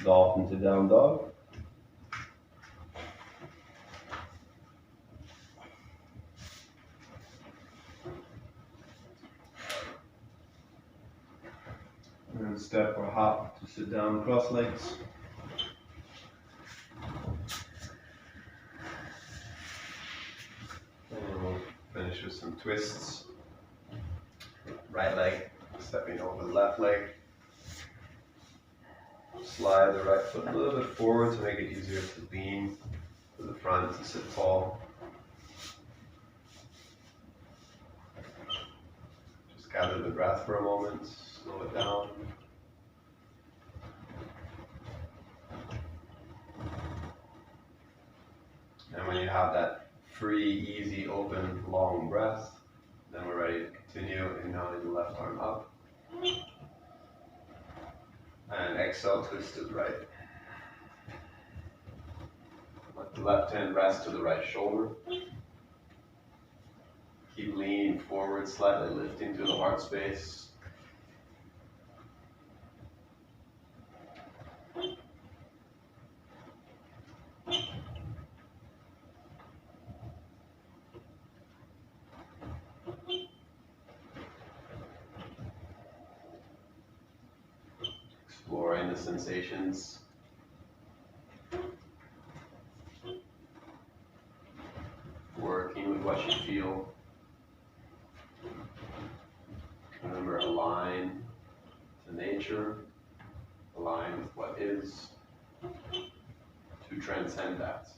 Dolphin to down dog. And step or hop to sit down cross legs. And we'll finish with some twists. Right leg stepping over the left leg. Slide the right foot a little bit forward to make it easier to lean to the front to sit tall. Just gather the breath for a moment, slow it down. And when you have that free, easy, open, long breath, then we're ready to continue. Inhaling the left arm up. And exhale, twist to the right. Let the left hand rest to the right shoulder. Keep leaning forward, slightly lifting through the heart space. enjoying the sensations. Working with what you feel. Remember, align to nature, align with what is, to transcend that.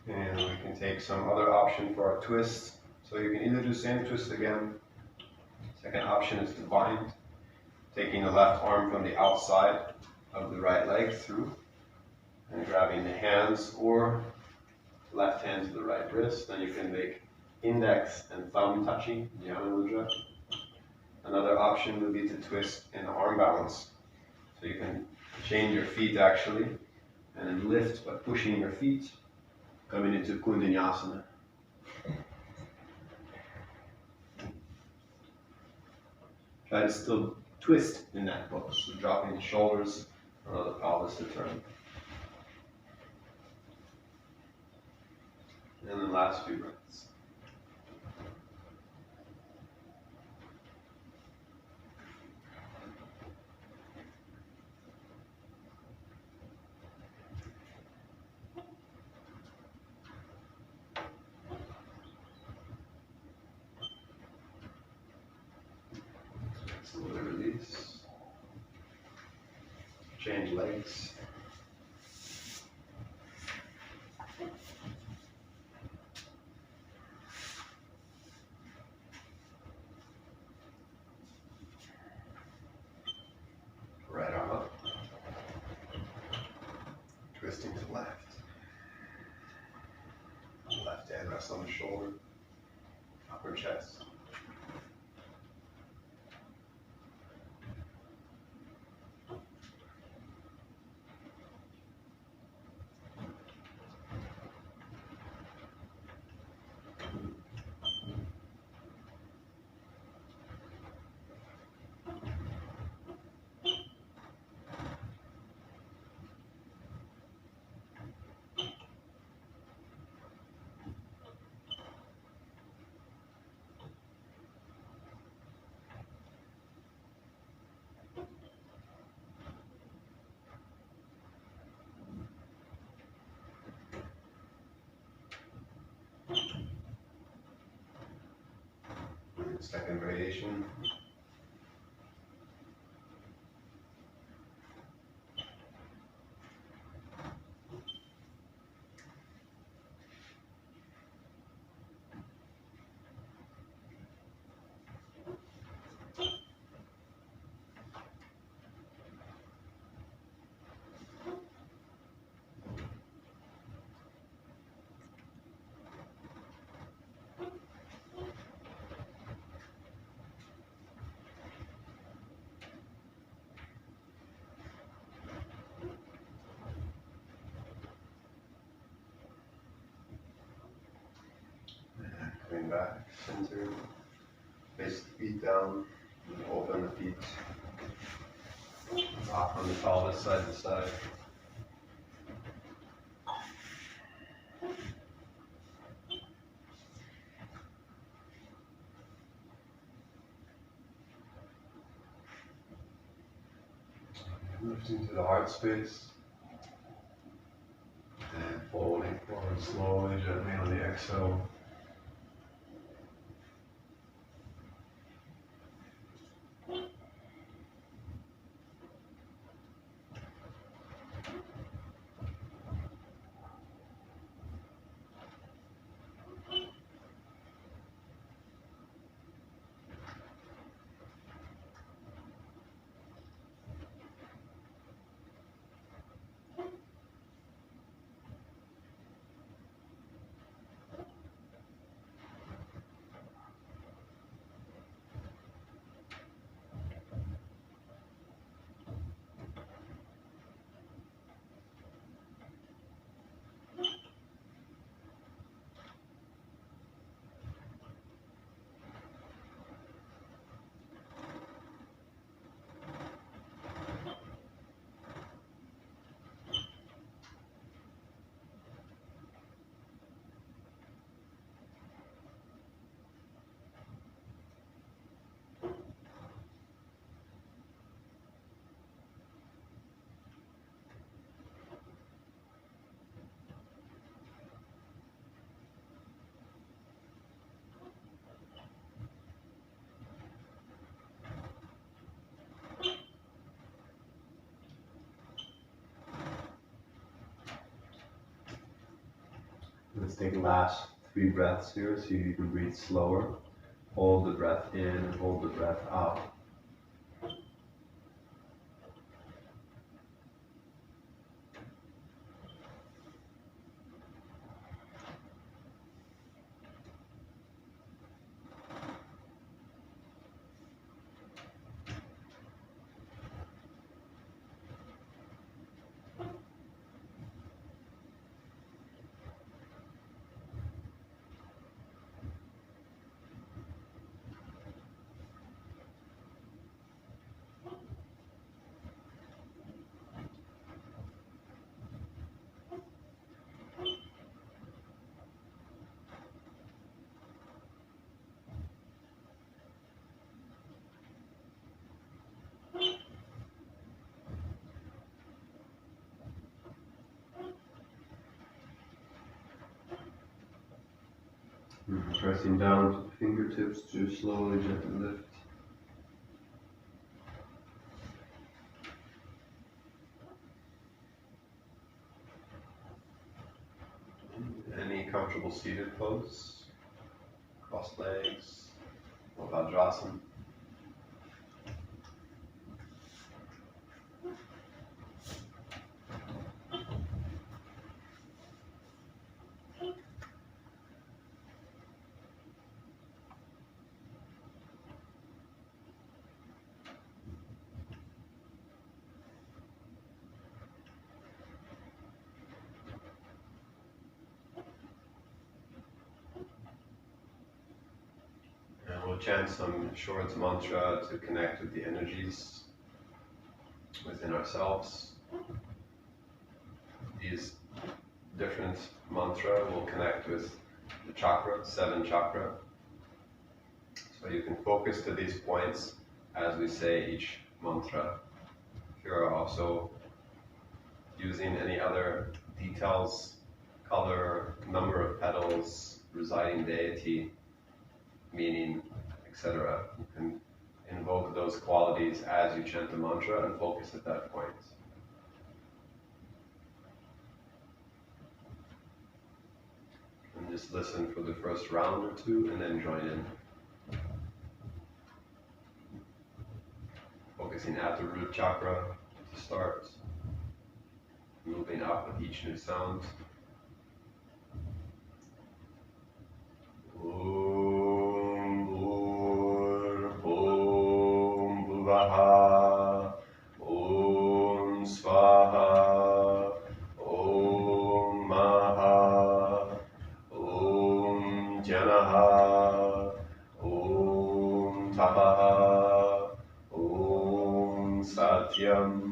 And we can take some other option for our twist. So you can either do same twist again. Second option is to bind, taking the left arm from the outside of the right leg through, and grabbing the hands or left hand to the right wrist. Then you can make index and thumb touching, Uddiyana Mudra. Another option would be to twist in arm balance. So you can change your feet actually, and then lift by pushing your feet, coming into Kundalini. Try to still twist in that pose, so dropping the shoulders, allow the pelvis to turn. And then last few breaths. Slowly release. Change legs. Right arm up. Twisting to the left. Left hand rests on the shoulder. Upper chest. Second variation. Coming back, center, face the feet down, and open the feet. Rock on the pelvis side to side. Lifting to the heart space. And folding forward slowly, gently on the exhale. Let's take the last 3 breaths here, so you can breathe slower. Hold the breath in and hold the breath out. Pressing down to the fingertips to slowly, gently lift. Any comfortable seated pose, crossed legs, or Vajrasana. We'll chant some short mantra to connect with the energies within ourselves. These different mantra will connect with the chakra, 7 chakra. So you can focus to these points as we say each mantra. If you're also using any other details, color, number of petals, residing deity, meaning, etc. You can invoke those qualities as you chant the mantra and focus at that point. And just listen for the first round or 2 and then join in. Focusing at the root chakra to start. Moving up with each new sound. Swaha, Om Swaha, Om Maha, Om Janaha, Om Tapaha, Om Satyam.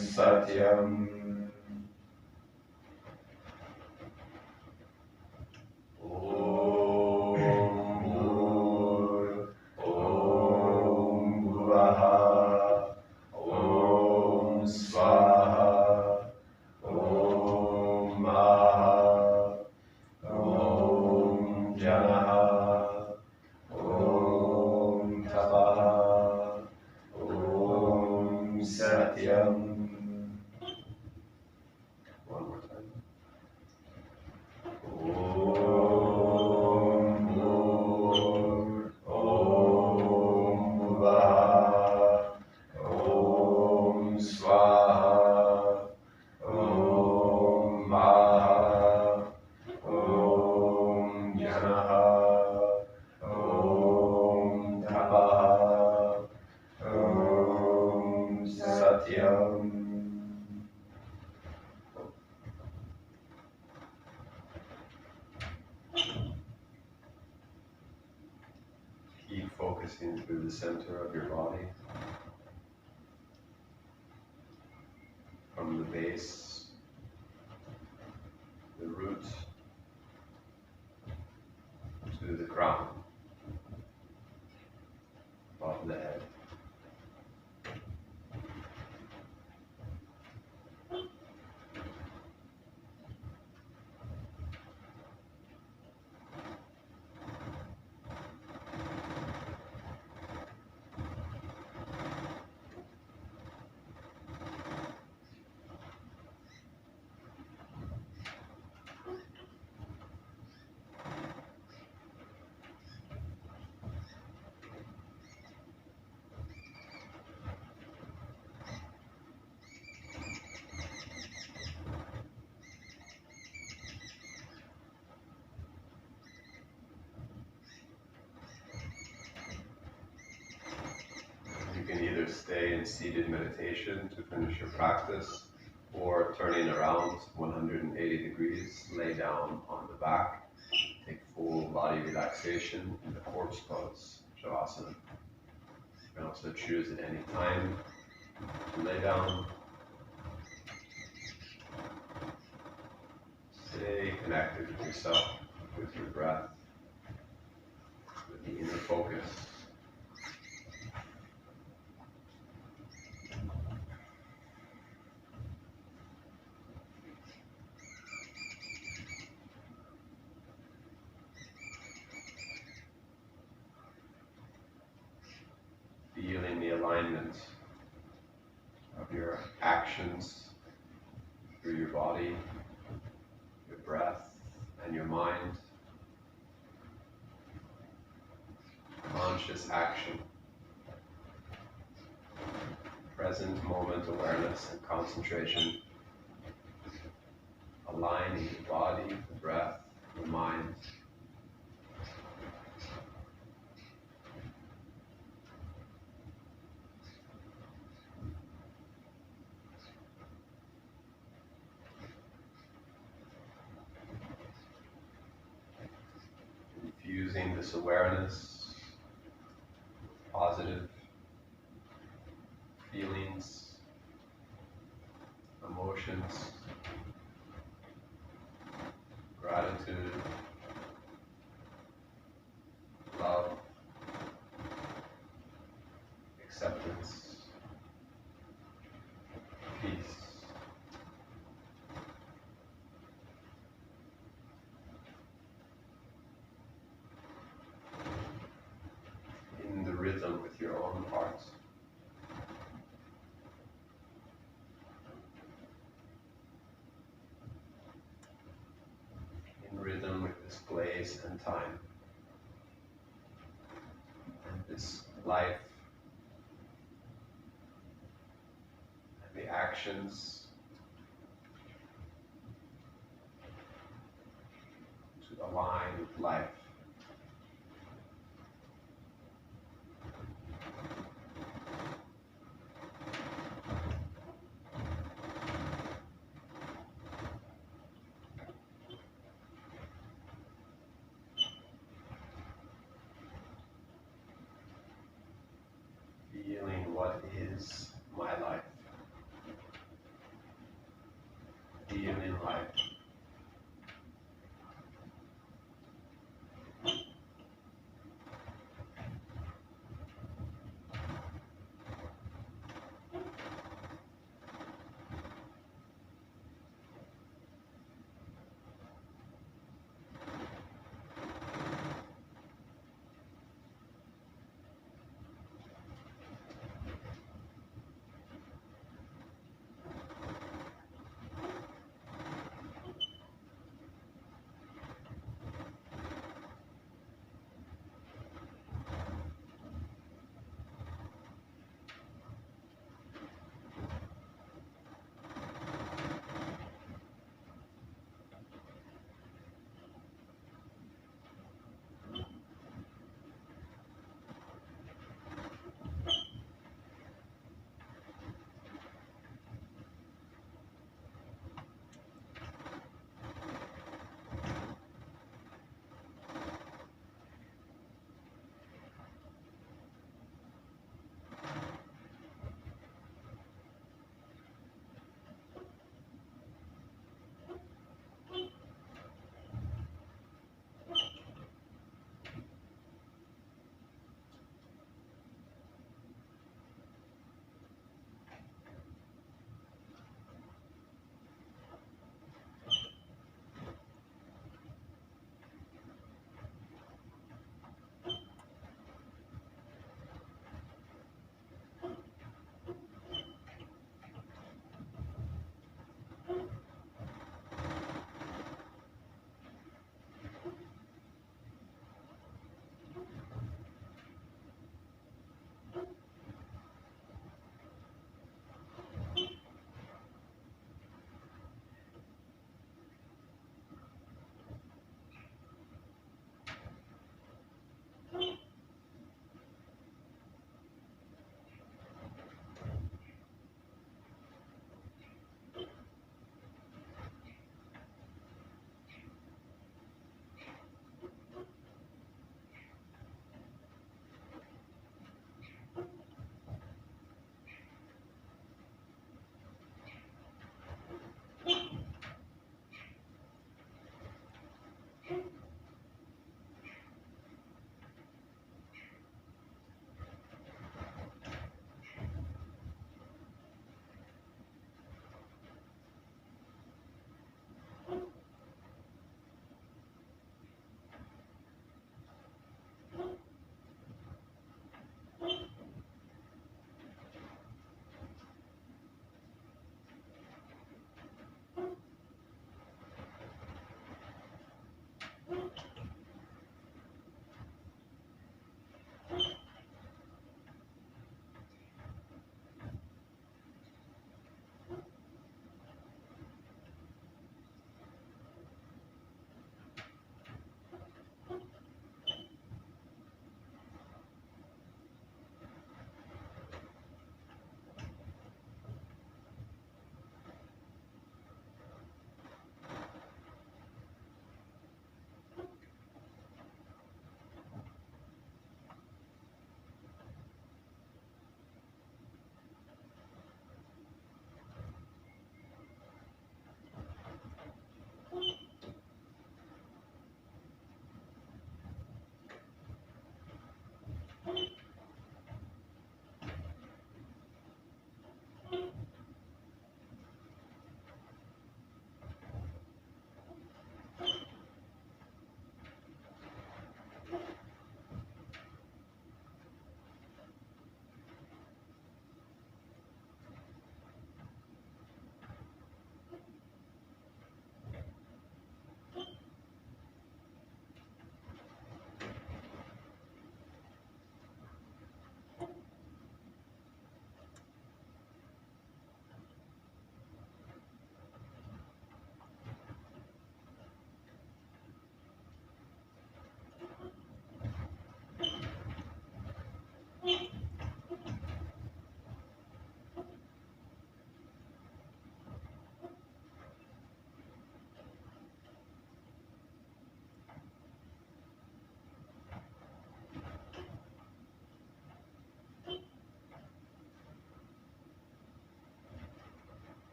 Satyam. One more time. Keep focusing through the center of your body, from the base, the root, to the crown, above the head. You can either stay in seated meditation to finish your practice, or turning around 180 degrees, lay down on the back, take full body relaxation in the corpse pose, Shavasana. You can also choose at any time to lay down. Stay connected with yourself, with your breath, with the inner focus. Feeling the alignment of your actions through your body, your breath, and your mind. Conscious action, present moment awareness and concentration, aligning the body, the breath, the mind. Infusing this awareness, positive feelings, emotions, gratitude, love, acceptance, peace. In the rhythm with your own heart. In rhythm with this place and time. And this life. And the actions to align with life. Feeling what is my life. be and in life.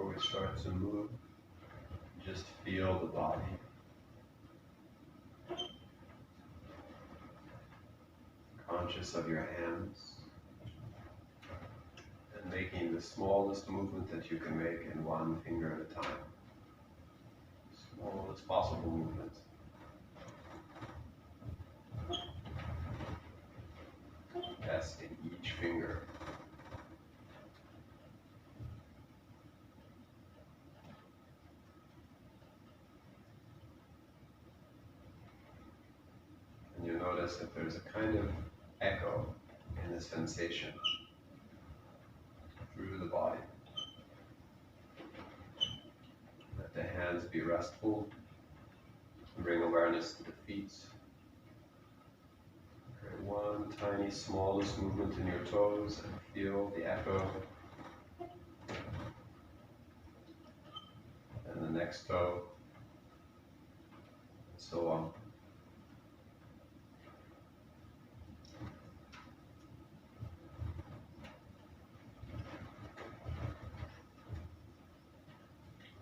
before we start to move, just feel the body. Conscious of your hands and making the smallest movement that you can make in one finger at a time. Smallest possible movement. Best in each finger. And you notice that there's a kind of echo in the sensation through the body. Let the hands be restful. Bring awareness to the feet. Create one tiny smallest movement in your toes and feel the echo. And the next toe. And so on.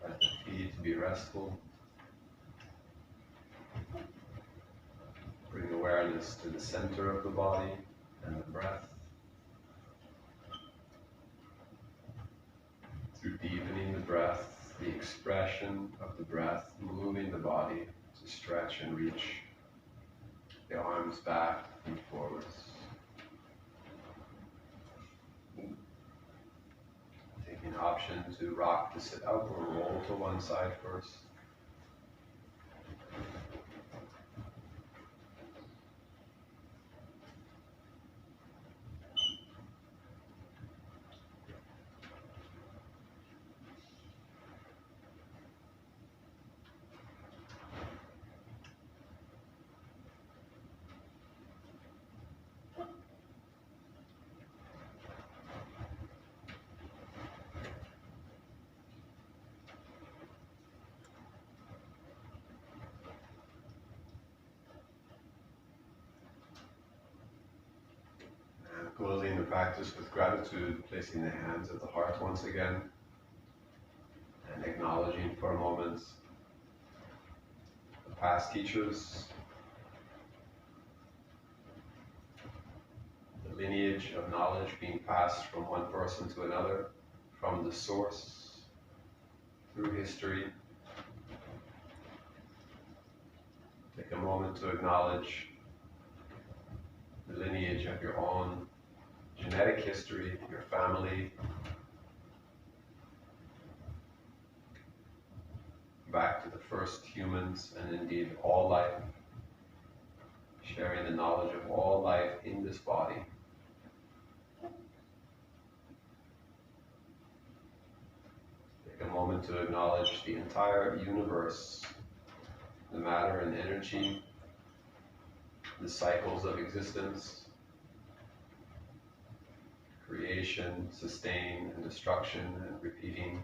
Let the feet be restful. Bring awareness to the center of the body and the breath. Through deepening the breath, the expression of the breath, moving the body to stretch and reach the arms back and forwards. Taking the option to rock to sit up or roll to one side first. Closing the practice with gratitude, placing the hands at the heart once again, and acknowledging for a moment the past teachers, the lineage of knowledge being passed from one person to another, from the source, through history. Take a moment to acknowledge the lineage of your own genetic history, your family, back to the first humans and indeed all life, sharing the knowledge of all life in this body. Take a moment to acknowledge the entire universe, the matter and energy, the cycles of existence, creation, sustain, and destruction, and repeating.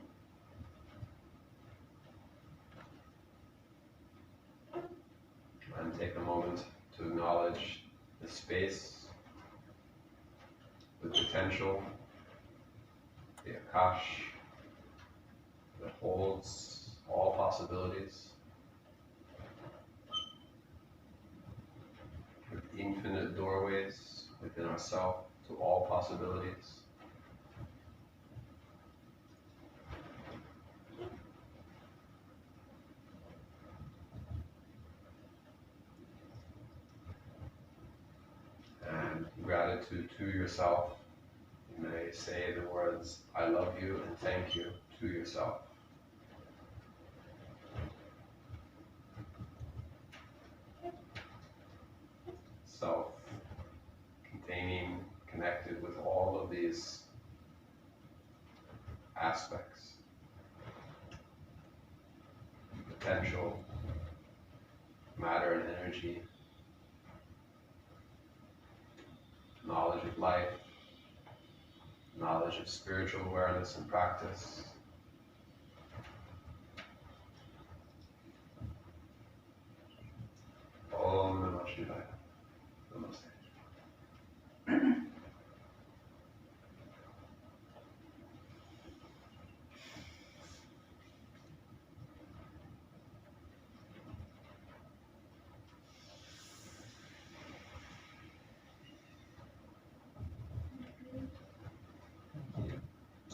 And take a moment to acknowledge the space, the potential, the Akash that holds all possibilities, with infinite doorways within ourselves to all possibilities. And gratitude to yourself. You may say the words, I love you and thank you to yourself. Self-containing, connected with all of these aspects. Potential, matter and energy, knowledge of life, knowledge of spiritual awareness and practice. Om Namah Shivaya. Namaste.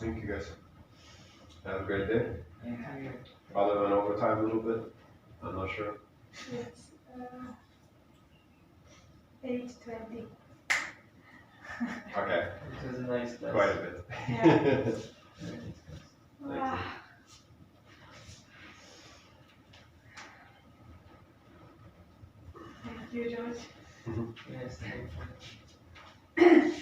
Thank you guys. Have a great day. Thank you. Probably went over time a little bit. I'm not sure. It's 8:20. Okay, It was a nice class. quite a bit. Yeah. Thank you. Ah. Thank you, George. Yes, thank you.